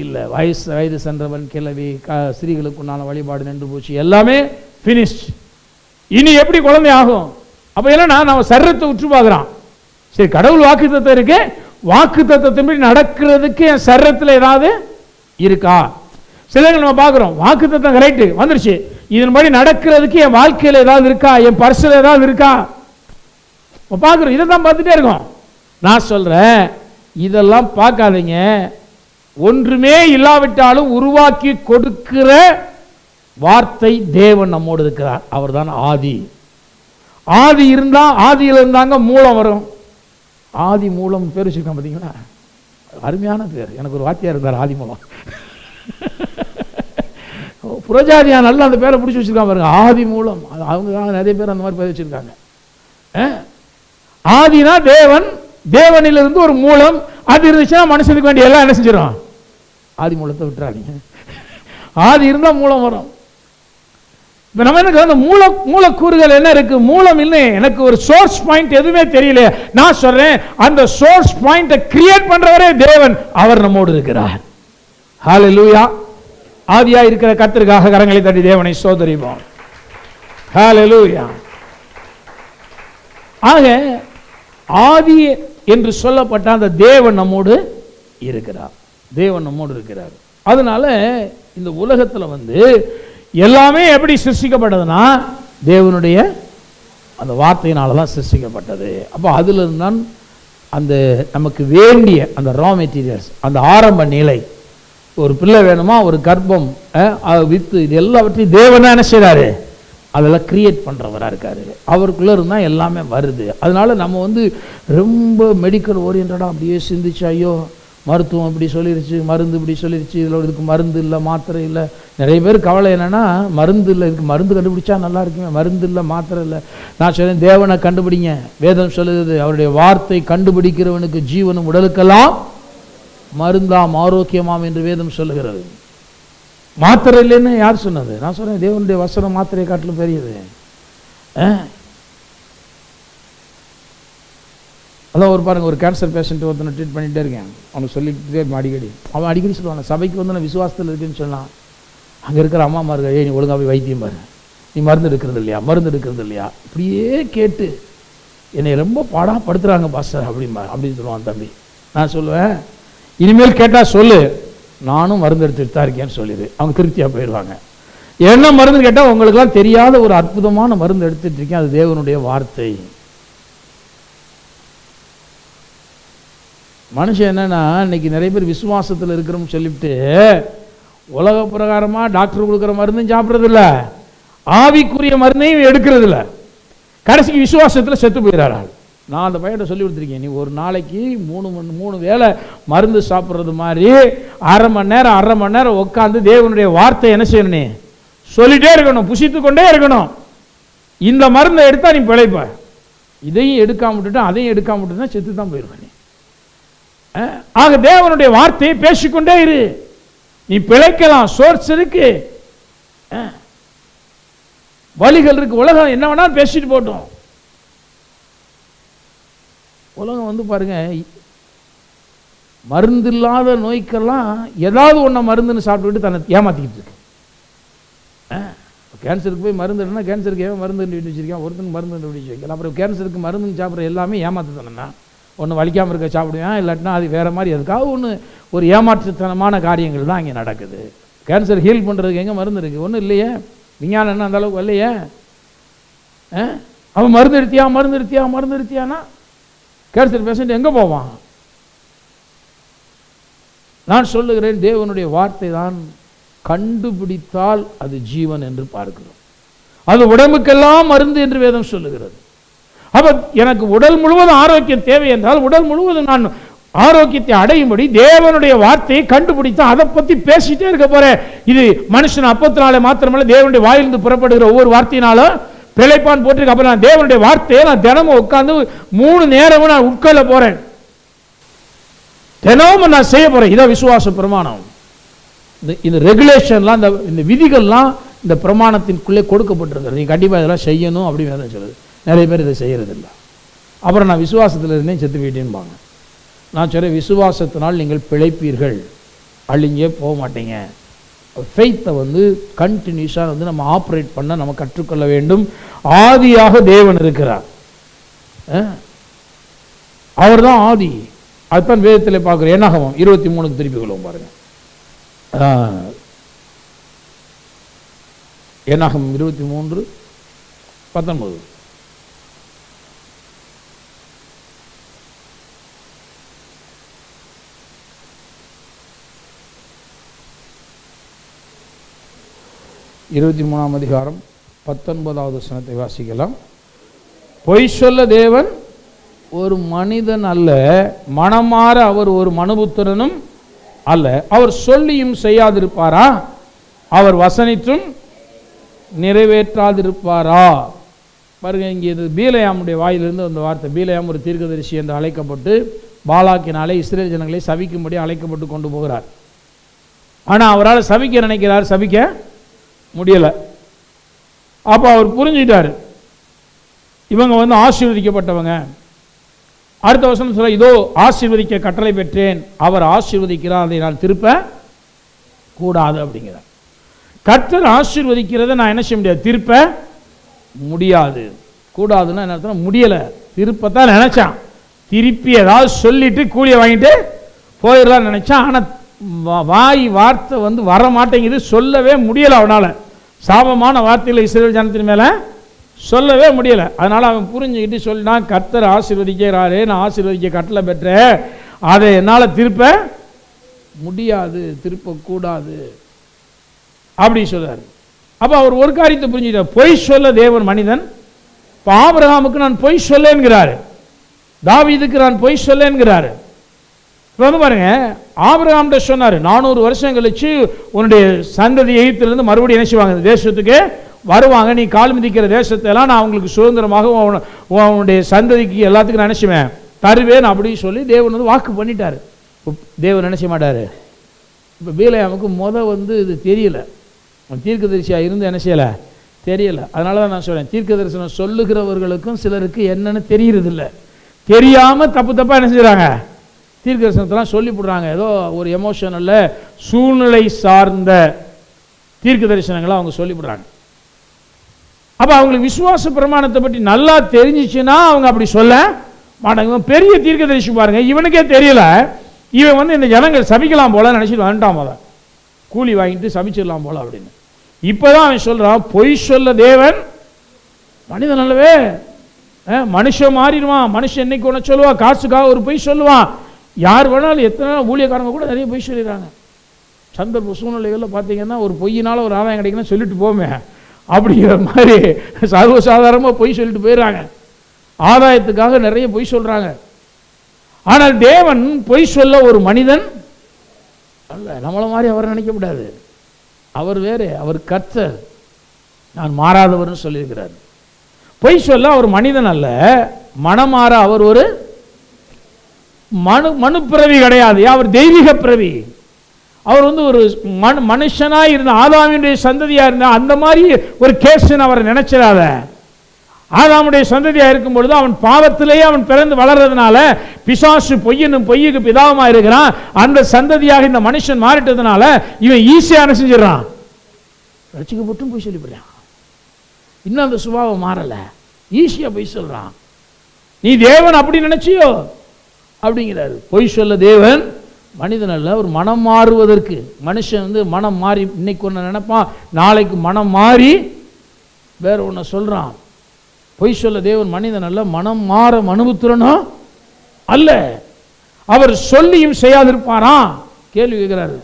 இல்லை, வயது சென்றவன் கிளவி, ஸ்திரீகளுக்குண்டான வழிபாடு நின்று போச்சு, எல்லாமே ஃபினிஷ்ட், இனி எப்படி குழந்தை ஆகும்? அப்போ என்னன்னா, நம்ம சரீரத்தை உற்று பார்க்குறான். சரி, கடவுள் வாக்கு தத்துவம் இருக்கு, வாக்கு தத்துவத்தின்படி நடக்கிறதுக்கு என் சரீரத்தில் ஏதாவது இருக்கா? சில நம்ம பார்க்குறோம், வாக்கு தத்துவம் கரெக்ட் வந்துருச்சு, இதன்படி நடக்கிறதுக்கு என் வாழ்க்கையில் ஏதாவது இருக்கா, என் பர்சல் ஏதாவது இருக்கா பார்க்குறோம். இதை தான் பார்த்துட்டே இருக்கோம். நான் சொல்றேன், இதெல்லாம் பார்க்காதீங்க. ஒன்றுமே இல்லாவிட்டாலும் உருவாக்கி கொடுக்கிற வார்த்தை தேவன் நம்மோடு இருக்கிறார், அவர் தான் ஆதி. ஆதி இருந்தா, ஆதியில் இருந்தாங்க மூலம் வரும். ஆதி மூலம் பேர் வச்சிருக்கான் பார்த்தீங்களா, அருமையான பேர். எனக்கு ஒரு வாத்தியார் இருந்தார் ஆதி மூலம், புரஜாதியா நல்லா அந்த பேரை பிடிச்சி வச்சிருக்காங்க பாருங்க, ஆதி மூலம். அவங்க தான் நிறைய பேர் அந்த மாதிரி பேர் வச்சிருக்காங்க. ஆதினா தேவன், தேவனிலிருந்து ஒரு மூலம், அது இருந்துச்சுன்னா மனுஷனுக்கு வேண்டிய எல்லாம் என்ன செஞ்சிடும், ஆதி மூலத்தை விட்டுறாதீங்க. ஆதி இருந்தால் மூலம் வரும். இப்போ நம்ம எனக்கு அந்த மூலக்கூறுகள் என்ன இருக்கு? மூலம் இல்லை, எனக்கு ஒரு சோர்ஸ் பாயிண்ட் எதுவுமே தெரியல. நான் சொல்றேன், அந்த சோர்ஸ் பாயிண்ட கிரியேட் பண்றவரே தேவன், அவர் நம்மோடு இருக்கிறார். ஹல்லேலூயா. ஆதியா இருக்கிற கர்த்தருக்காக கரங்களை தட்டி தேவனை ஸ்தோத்திரிப்போம். ஹல்லேலூயா. ஆக ஆதி என்று சொல்லப்பட்ட அந்த தேவன் நம்மோடு இருக்கிறார். தேவன் நம்மோடு இருக்கிறார். அதனால இந்த உலகத்தில் எல்லாமே எப்படி சிருஷ்டிக்கப்பட்டதுன்னா தேவனுடைய அந்த வார்த்தையினால தான் சிருஷ்டிக்கப்பட்டது. அப்போ அதில் இருந்தான் அந்த நமக்கு வேண்டிய அந்த ரா மெட்டீரியல்ஸ், அந்த ஆரம்ப நிலை. ஒரு பிள்ளை வேணுமா, ஒரு கர்ப்பம், வித்து, இது எல்லாவற்றையும் தேவனா என்ன செய்றாரு? அதெல்லாம் கிரியேட் பண்ணுறவராக இருக்காரு. அவருக்குள்ளே இருந்தால் எல்லாமே வருது. அதனால நம்ம ரொம்ப மெடிக்கல் ஓரியன்டாக அப்படியே சிந்திச்சு, ஐயோ மருத்துவம் இப்படி சொல்லிருச்சு, மருந்து இப்படி சொல்லிருச்சு, இதில் இதுக்கு மருந்து இல்லை, மாத்திரை இல்லை. நிறைய பேர் கவலை என்னென்னா, மருந்து இல்லை, இதுக்கு மருந்து கண்டுபிடிச்சா நல்லா இருக்குமே, மருந்து இல்லை, மாத்திரை இல்லை. நான் சொல்றேன், தேவனை கண்டுபிடிங்க. வேதம் சொல்லுது, அவருடைய வார்த்தை கண்டுபிடிக்கிறவனுக்கு ஜீவனும் உடலுக்கெல்லாம் மருந்தாம் ஆரோக்கியமாம் என்று வேதம் சொல்லுகிறது. மாத்திரை இல்லைன்னு யார் சொன்னது? நான் சொல்றேன், தேவனுடைய வசனம் மாத்திரையை காட்டிலும் பெரியது. அதான் ஒரு பாருங்க, ஒரு கேன்சர் பேஷண்ட் ஒருத்தனை ட்ரீட் பண்ணிகிட்டே இருக்கேன். அவனுக்கு சொல்லிகிட்டே அடிக்கடி அவன் அடிக்கடி சொல்லுவாங்க, சபைக்கு நான் விசுவாசத்தில் இருக்குன்னு சொன்னான். அங்கே இருக்கிற அம்மாமார்கள், நீ ஒழுங்காக போய் வைத்தியம் பாரு, நீ மருந்து எடுக்கிறது இல்லையா, மருந்து எடுக்கிறது இல்லையா, இப்படியே கேட்டு என்னை ரொம்ப பாடாப்படுத்துகிறாங்க பாஸ்டர் அப்படின்னு சொல்லுவான் தம்பி. நான் சொல்லுவேன், இனிமேல் கேட்டால் சொல்லு, நானும் மருந்து எடுத்துகிட்டு தான் இருக்கேன்னு சொல்லிடு. அவங்க திருப்தியாக போயிடுவாங்க. என்ன மருந்து கேட்டால், உங்களுக்குலாம் தெரியாத ஒரு அற்புதமான மருந்து எடுத்துகிட்டு இருக்கேன், அது தேவனுடைய வார்த்தை. மனுஷன் என்னன்னா, இன்னைக்கு நிறைய பேர் விசுவாசத்தில் இருக்கிறோம்னு சொல்லிவிட்டு உலக பிரகாரமாக டாக்டர் கொடுக்குற மருந்தும் சாப்பிட்றது இல்லை, ஆவிக்குரிய மருந்தையும் எடுக்கிறது இல்லை. கடைசிக்கு விசுவாசத்தில் செத்து போயிடறாள். நான் அந்த பையன்கிட்ட சொல்லி கொடுத்துருக்கேன், நீ ஒரு நாளைக்கு 3 வேளை மருந்து சாப்பிட்றது மாதிரி அரை மணி நேரம் உட்காந்து தேவனுடைய வார்த்தை என்ன செய்யணும், நீ சொல்லிட்டே இருக்கணும், புசித்து கொண்டே இருக்கணும். இந்த மருந்தை எடுத்தா நீ பிழைப்ப. இதையும் எடுக்காம விட்டுட்டா, அதையும் எடுக்காம விட்டுனா செத்து தான் போயிருக்க நீ. ஆக தேவனுடைய வார்த்தையை பேசிக்கொண்டே இரு, நீ பிழைக்கலாம். சோர்ஸ் இருக்கு, வழிகள் இருக்கு. உலகம் என்ன வேணாலும் பேசிட்டு போட்டோம். உலகம் பாருங்க, மருந்து இல்லாத நோய்க்கெல்லாம் ஏதாவது ஒன்றை மருந்துன்னு சாப்பிட்டுக்கிட்டு தன்னை ஏமாத்திக்கிட்டு இருக்கு. கேன்சருக்கு போய் மருந்து இல்லைன்னா, கேன்சருக்கு ஏன் மருந்து வச்சிருக்கேன், ஒருத்தனுக்கு மருந்து கண்டுபிடிச்சு வைக்கலாம். அப்புறம் கேன்சருக்கு மருந்துன்னு சாப்பிட்ற எல்லாமே ஏமாத்து தானேண்ணா. ஒன்று வலிக்காமல் இருக்க சாப்பிடுவேன், இல்லாட்டினா அது வேறு மாதிரி எதுக்காக ஒரு ஏமாற்றுத்தனமான காரியங்கள் தான் இங்கே நடக்குது. கேன்சர் ஹீல் பண்ணுறதுக்கு எங்கே மருந்து இருக்குது? ஒன்றும் இல்லையே. விஞ்ஞானம் என்ன அந்த அளவுக்கு இல்லையே. அவன் மருந்து எடுத்தியானா கேன்சர் பேஷண்ட் எங்கே போவான்? நான் சொல்லுகிறேன், தேவனுடைய வார்த்தை தான் கண்டுபிடித்தால் அது ஜீவன் என்று பார்க்கிறோம். அது உடம்புக்கெல்லாம் மருந்து என்று வேதம் சொல்லுகிறது. அப்ப எனக்கு உடல் முழுவதும் ஆரோக்கியம் தேவை என்றால், உடல் முழுவதும் நான் ஆரோக்கியத்தை அடையும்படி தேவனுடைய வார்த்தையை கண்டுபிடித்தா அதை பத்தி பேசிட்டே இருக்க போறேன். இது மனுஷன் அப்பத்தினாலே மாத்திரமல்ல, தேவனுடைய வாயிலிருந்து புறப்படுகிற ஒவ்வொரு வார்த்தையினாலும் பிழைப்பான் போட்டிருக்கு. அப்ப நான் தேவனுடைய வார்த்தையை நான் தினமும் உட்கார்ந்து 3 நேரமும் நான் உட்கொள்ள போறேன், தினமும் நான் செய்ய போறேன். இதான் விசுவாச பிரமாணம். இந்த ரெகுலேஷன்லாம், இந்த விதிகள்லாம் இந்த பிரமாணத்திற்குள்ளே கொடுக்கப்பட்டிருக்கிறது. நீ கண்டிப்பா இதெல்லாம் செய்யணும் அப்படின்னு சொல்லுது. நிறைய பேர் இதை செய்யறதில்லை. அப்புறம் நான் விசுவாசத்தில் இருந்தேன், செத்து போயிட்டேன்பாங்க. நான் சொல்றேன், விசுவாசத்தினால் நீங்கள் பிழைப்பீர்கள், அழிங்கே போக மாட்டீங்க. ஃபெய்த்தை கண்டினியூஸாக நம்ம ஆப்ரேட் பண்ண நம்ம கற்றுக்கொள்ள வேண்டும். ஆதியாக தேவன் இருக்கிறார், அவர் தான் ஆதி. அதுதான் வேதத்தில் பார்க்குறோம். என்னாகும் 23 திருப்பி கொள்வோம் பாருங்க. என்னாகும் 23:19. அதிகாரம் 19வது வசனத்தை வாசிக்கலாம். பொய் சொல்ல தேவன் ஒரு மனிதன் அல்ல, மனமாற அவர் ஒரு மனுபுத்திரனும் அல்ல. அவர் சொல்லியும் செய்யாதிருப்பாரா? அவர் வசனித்தும் நிறைவேற்றாதிருப்பாரா? பாருங்க, இங்கே இது பீலயாமுடைய வாயிலிருந்து அந்த வார்த்தை. பீலயாம் ஒரு தீர்க்கதரிசி என்று அழைக்கப்பட்டு பாலாக்கினாலே இஸ்ரேல் ஜனங்களை சபிக்கும்படி அழைக்கப்பட்டு கொண்டு போகிறார். ஆனால் அவரால் சபிக்க நினைக்கிறார், சபிக்க முடியலை. அப்போ அவர் புரிஞ்சுட்டாரு, இவங்க வந்து ஆசீர்வதிக்கப்பட்டவங்க. அடுத்த வசனம் சொல்ல, இதோ ஆசீர்வதிக்க கட்டளை பெற்றேன், அவர் ஆசீர்வதிக்கிறார், அதை நான் திருப்ப கூடாது அப்படிங்கிறார். கர்த்தர் ஆசீர்வதிக்கிறத நான் என்ன செய்ய முடியாது, திருப்ப முடியாது. கூடாதுன்னா என்ன அர்த்தம், முடியலை. திருப்பத்தான் நினைச்சான், திருப்பி ஏதாவது சொல்லிட்டு கூலியை வாங்கிட்டு போயிடலாம் நினைச்சான். ஆனால் வாய் வார்த்தை வந்து வர மாட்டேங்குது, சொல்லவே முடியலை அவனால். சாபமான வார்த்தையில் இஸ்ரவேல் ஜனத்தின் மேலே சொல்லவே முடியலை. அதனால் அவன் புரிஞ்சுக்கிட்டு சொல்லினான், கர்த்தர் ஆசீர்வதிக்கிறாரே, நான் ஆசீர்வதிக்க கட்டளை பெற்றேன், அதை என்னால் திருப்ப முடியாது, திருப்பக்கூடாது அப்படி சொல்றாரு. அப்போ அவர் ஒரு காரியத்தை புரிஞ்சுக்கிட்டார், பொய் சொல்ல தேவன் மனிதன். இப்போ ஆபிரகாமுக்கு நான் பொய் சொல்லேன்கிறாரு, தாவீதுக்கு நான் பொய் சொல்லேன்கிறாரு. இப்போ வந்து பாருங்க, ஆபிரகாம்கிட்ட சொன்னார், 400 வருஷம் கழிச்சு உன்னுடைய சந்ததி எகிப்திலிருந்து மறுபடியும் என்ன செய்வாங்க, தேசத்துக்கு வருவாங்க, நீ கால் மிதிக்கிற தேசத்தை எல்லாம் நான் அவங்களுக்கு சுதந்திரமாக உன்னுடைய சந்ததிக்கு எல்லாத்துக்கும் நான் நினைச்சுவேன் தருவேன் அப்படின்னு சொல்லி தேவன் வந்து வாக்கு பண்ணிட்டார். தேவன் நினைச்ச மாட்டார். இப்போ பீலேயாமுக்கு வந்து இது தெரியல, தீர்க்கதரிசியாக இருந்து என்ன செய்யலை, தெரியல. அதனால தான் நான் சொல்கிறேன், தீர்க்க தரிசனம் சொல்லுகிறவர்களுக்கும் சிலருக்கு என்னன்னு தெரியறதில்ல, தெரியாமல் தப்பு தப்பாக என்ன செய்கிறாங்க, தீர்க்க தரிசனத்தெல்லாம் சொல்லிவிடுறாங்க. ஏதோ ஒரு எமோஷனலில் சூழ்நிலை சார்ந்த தீர்க்க தரிசனங்களை அவங்க சொல்லிவிடுறாங்க. அப்போ அவங்களுக்கு விசுவாச பிரமாணத்தை பற்றி நல்லா தெரிஞ்சிச்சுன்னா அவங்க அப்படி சொல்ல மாட்டாங்க. பெரிய தீர்க்க தரிசி பாருங்க, இவனுக்கே தெரியல, இவன் வந்து இந்த ஜனங்கள் சபிக்கலாம் போல நினச்சிட்டு வந்துட்டான், போல கூலி வாங்கிட்டு சபிச்சிடலாம் போல அப்படின்னு. இப்போதான் அவன் சொல்கிறான், பொய் சொல்ல தேவன் மனிதன் அல்லவே, மனுஷன் மாறிடுவான். மனுஷன் என்னைக்கு ஒன்று சொல்லுவான், காசுக்காக ஒரு பொய் சொல்லுவான். யார் வேணாலும், எத்தனை ஊழியக்காரங்க கூட நிறைய பொய் சொல்லிடுறாங்க. சந்தர்ப்ப சூழ்நிலைகளில் பார்த்தீங்கன்னா ஒரு பொய்யினால் ஒரு ஆதாயம் கிடைக்குன்னா சொல்லிட்டு போமே அப்படிங்கிற மாதிரி சர்வசாதாரணமாக பொய் சொல்லிட்டு போயிடுறாங்க. ஆதாயத்துக்காக நிறைய பொய் சொல்கிறாங்க. ஆனால் தேவன் பொய் சொல்ல ஒரு மனிதன் அல்ல, நம்மளை மாதிரி அவரை நினைக்கக்கூடாது. அவர் வேறு, அவர் கர்த்தர், நான் மாறாதவர்னு சொல்லியிருக்கிறார். பொய் சொல்ல அவர் மனிதன் அல்ல, மனமாற அவர் ஒரு மனு பிறவி கிடையாது, அவர் தெய்வீக பிறவி. அவர் வந்து ஒரு மனுஷனாக இருந்த ஆதாமுடைய சந்ததியாக இருந்தால் அந்த மாதிரி ஒரு கேஸ்ன்னு அவரை நினைச்சிடாத. ஆதாமுடைய சந்ததியாக இருக்கும் பொழுது அவன் பாவத்திலேயே அவன் பிறந்து வளர்றதுனால பிசாசு பொய்யுக்கு பிதாவமாக இருக்கிறான். அந்த சந்ததியாக இந்த மனுஷன் மாறிட்டதுனால இவன் ஈஸியாக என்ன செஞ்சிடறான், ரட்சிக்கப்பட்டும் போய் சொல்லிவிடுறான். இன்னும் அந்த சுபாவம் மாறலை, ஈஸியாக பொய் சொல்கிறான். நீ தேவன் அப்படி நினைச்சியோ அப்படிங்கிறாரு. பொய் சொல்ல தேவன் மனிதன் அல்ல, ஒரு மனம் மாறுவதற்கு. மனுஷன் வந்து மனம் மாறி இன்னைக்கு ஒன்று நினைப்பான், நாளைக்கு மனம் மாறி வேற ஒன்று சொல்கிறான். பொய் சொல்ல தேவன் மனிதன் அல்ல, மனம் மாற மனுபுத்திரனோ அல்ல. அவர் சொல்லியும் செய்யாதிருப்பாரா கேள்வி கேட்கிறாரு.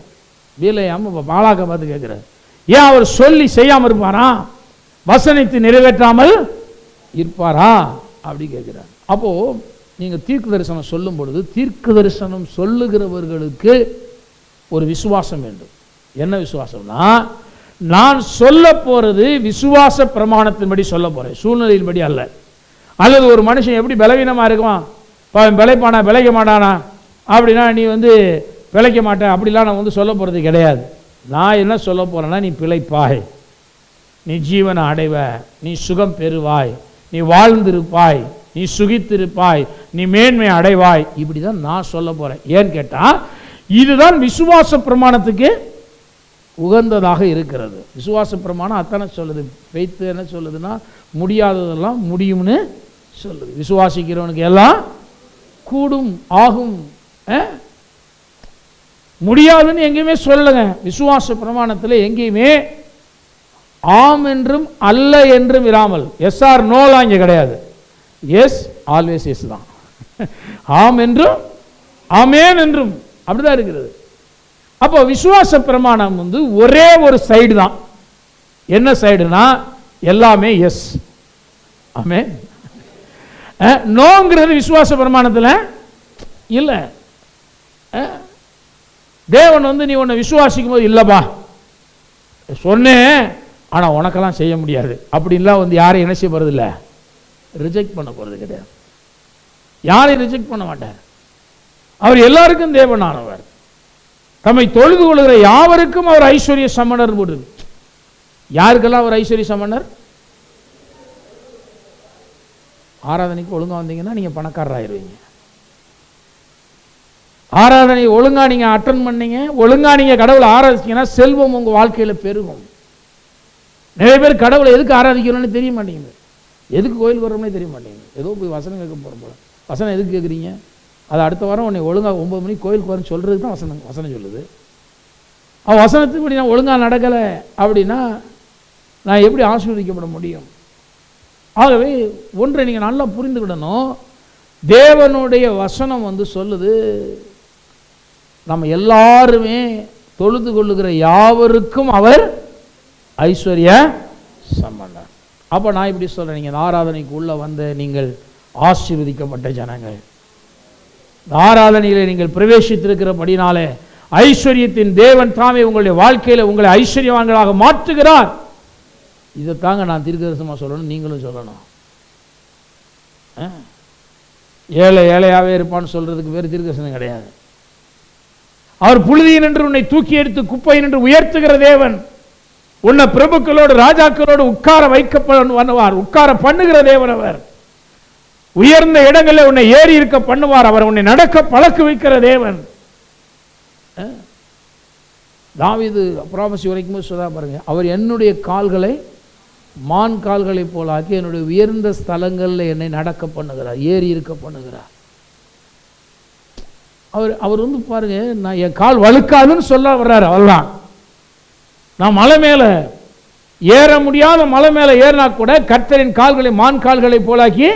பீலேயாம் பாலாக்க பார்த்து கேட்கிறார், ஏன் அவர் சொல்லி செய்யாமல் இருப்பாரா, வசனித்து நிறைவேற்றாமல் இருப்பாரா அப்படி கேட்கிறார். அப்போ நீங்க தீர்க்க தரிசனம் சொல்லும் பொழுது தீர்க்க தரிசனம் சொல்லுகிறவர்களுக்கு ஒரு விசுவாசம் வேண்டும். என்ன விசுவாசம்னா, நான் சொல்ல போறது விசுவாச பிரமாணத்தின்படி சொல்ல போறேன், சூழ்நிலையின்படி அல்ல. அல்லது ஒரு மனுஷன் எப்படி பலவீனமா இருக்குவான், பிழைப்பானா பிழைக்க மாட்டானா அப்படின்னா நீ வந்து பிழைக்க மாட்டேன் அப்படிலாம் நான் வந்து சொல்ல போறது கிடையாது. நான் என்ன சொல்ல போறேன்னா, நீ பிழைப்பாய், நீ ஜீவனை அடைவ, நீ சுகம் பெறுவாய், நீ வாழ்ந்திருப்பாய், நீ சுகித்திருப்பாய், நீ மேன்மை அடைவாய், இப்படிதான் நான் சொல்ல போறேன். ஏன்னு கேட்டா இதுதான் விசுவாச பிரமாணத்துக்கு உகந்ததாக இருக்கிறது. விசுவாச பிரமாணம் அத்தனை சொல்லுது. பெய்த்து என்ன சொல்லுதுன்னா, முடியாததெல்லாம் முடியும்னு சொல்லுது. விசுவாசிக்கிறவனுக்கு எல்லாம் கூடும் ஆகும். முடியாதுன்னு எங்கேயுமே சொல்லுங்க. விசுவாச பிரமாணத்தில் எங்கேயுமே ஆம் என்றும் அல்ல என்றும் இராமல், எஸ் ஆர் நோலாம் இங்கே கிடையாது. எஸ் ஆல்வேஸ் எஸ் தான். ஆம் என்றும் ஆமேன் என்றும் அப்படிதான் இருக்கிறது. அப்போ விசுவாச பிரமாணம் வந்து ஒரே ஒரு சைடு தான். என்ன சைடுனா, எல்லாமே எஸ் ஆமே. நோங்கிறது விசுவாச பிரமாணத்தில் இல்லை. தேவன் வந்து நீ உன்னை விசுவாசிக்கும் போது இல்லைப்பா சொன்னேன் ஆனால் உனக்கெல்லாம் செய்ய முடியாது அப்படின்லாம் வந்து யாரையும் என்ன செய்ய போகிறது இல்லை, ரிஜெக்ட் பண்ண போகிறது கிடையாது. யாரையும் ரிஜெக்ட் பண்ண மாட்டார். அவர் எல்லாருக்கும் தேவனானவர். தம்மை தொழுது கொள்கிற யாவருக்கும் அவர் ஐஸ்வர்ய சமணர் போடுது. யாருக்கெல்லாம் அவர் ஐஸ்வர்ய சமணர்? ஆராதனைக்கு ஒழுங்காக வந்தீங்கன்னா நீங்கள் பணக்காரராயிருவீங்க. ஆராதனை ஒழுங்காக நீங்கள் அட்டன் பண்ணீங்க, ஒழுங்காக நீங்கள் கடவுளை ஆராதிச்சிங்கன்னா செல்வம் உங்கள் வாழ்க்கையில் பெருகும். நிறைய பேர் கடவுளை எதுக்கு ஆராதிக்கணும்னு தெரிய மாட்டேங்குது, எதுக்கு கோயிலுக்கு வர்றோம்னே தெரிய மாட்டேங்குது. ஏதோ போய் வசனம் கேட்க போகிறோம் போல. வசனம் எதுக்கு கேட்குறீங்க? அது அடுத்த வாரம் உன்னை ஒழுங்காக 9 மணிக்கு கோயிலுக்கு வரேன்னு சொல்கிறதுக்கு தான் வசனம் சொல்லுது. அவன் வசனத்துக்கு நான் ஒழுங்காக நடக்கலை அப்படின்னா நான் எப்படி ஆசீர்வதிக்கப்பட முடியும்? ஆகவே ஒன்றை நீங்கள் நல்லா புரிந்துக்கிடணும். தேவனுடைய வசனம் சொல்லுது, நம்ம எல்லாருமே தொழுது கொள்ளுகிற யாவருக்கும் அவர் ஐஸ்வர்ய சம்பந்தர். அப்போ நான் இப்படி சொல்கிறேன், நீங்கள் ஆராதனைக்கு உள்ள வந்த நீங்கள் ஆசீர்வதிக்கப்பட்ட ஜனங்கள். ஆராதனையில் நீங்கள் பிரவேசித்திருக்கிறபடினாலே ஐஸ்வர்யத்தின் தேவன் தாமே உங்களுடைய வாழ்க்கையில் உங்களை ஐஸ்வர்யவான்களாக மாற்றுகிறார். இதைத்தாங்க நான் தீர்க்கதரிசனமாக சொல்லணும், நீங்களும் சொல்லணும். ஏழையாகவே இருப்பான்னு சொல்கிறதுக்கு வேறு தீர்க்கதரிசனம் கிடையாது. அவர் புழுதியின் என்று உன்னை தூக்கி எடுத்து குப்பையின் என்று உயர்த்துகிற தேவன். உன்னை பிரபுக்களோடு ராஜாக்களோடு உட்கார பண்ணுவார், உட்கார பண்ணுகிற தேவன் அவர். உயர்ந்த இடங்களில் உன்னை ஏறி இருக்க பண்ணுவார். அவர் உன்னை நடக்க பழக்க வைக்கிற தேவன். தாவீது புராமசி வரைக்கும் சொல்ல பாருங்க, அவர் என்னுடைய கால்களை மான் கால்களை போலாக்கி என்னுடைய உயர்ந்த ஸ்தலங்களில் என்னை நடக்க பண்ணுகிறார், ஏறி இருக்க பண்ணுகிறார். அவர் பாருங்க, நான் என் கால் வழுக்காதுன்னு சொல்ல வர்றாரு. அவர்தான் நான் மலை மேல ஏற முடியாத மலை மேல ஏறினா கூட கர்த்தரின் கால்களை மான் கால்களை போலாக்கி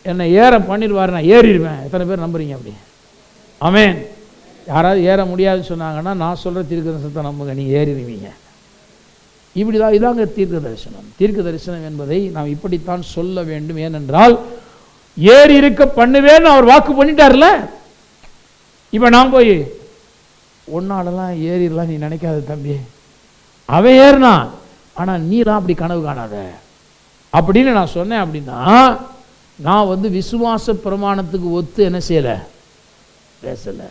என்னை ஏற பண்ணிடுவார், நான் ஏறிடுவேன். எத்தனை பேர் நம்புறீங்க அப்படி? ஆமென். யாராவது ஏற முடியாதுன்னு சொன்னாங்கன்னா நான் சொல்ற தீர்க்கதரிசனத்தை நம்புங்க, நீ ஏறிடுவீங்க. இப்படிதான் இதாங்க தீர்க்க தரிசனம். தீர்க்க தரிசனம் என்பதை நாம் இப்படித்தான் சொல்ல வேண்டும். ஏனென்றால் ஏறி இருக்க பண்ணுவேன்னு அவர் வாக்கு பண்ணிட்டார்ல. இப்ப நான் போய் ஒன்னாலெல்லாம் ஏறிடலாம் நீ நினைக்காத தம்பி, அவன் ஏறினா, ஆனா நீலாம் அப்படி கனவு காணாத அப்படின்னு நான் சொன்னேன். அப்படின்னா நான் விசுவாச பிரமாணத்துக்கு ஒத்து என்ன செய்யல, பேசல.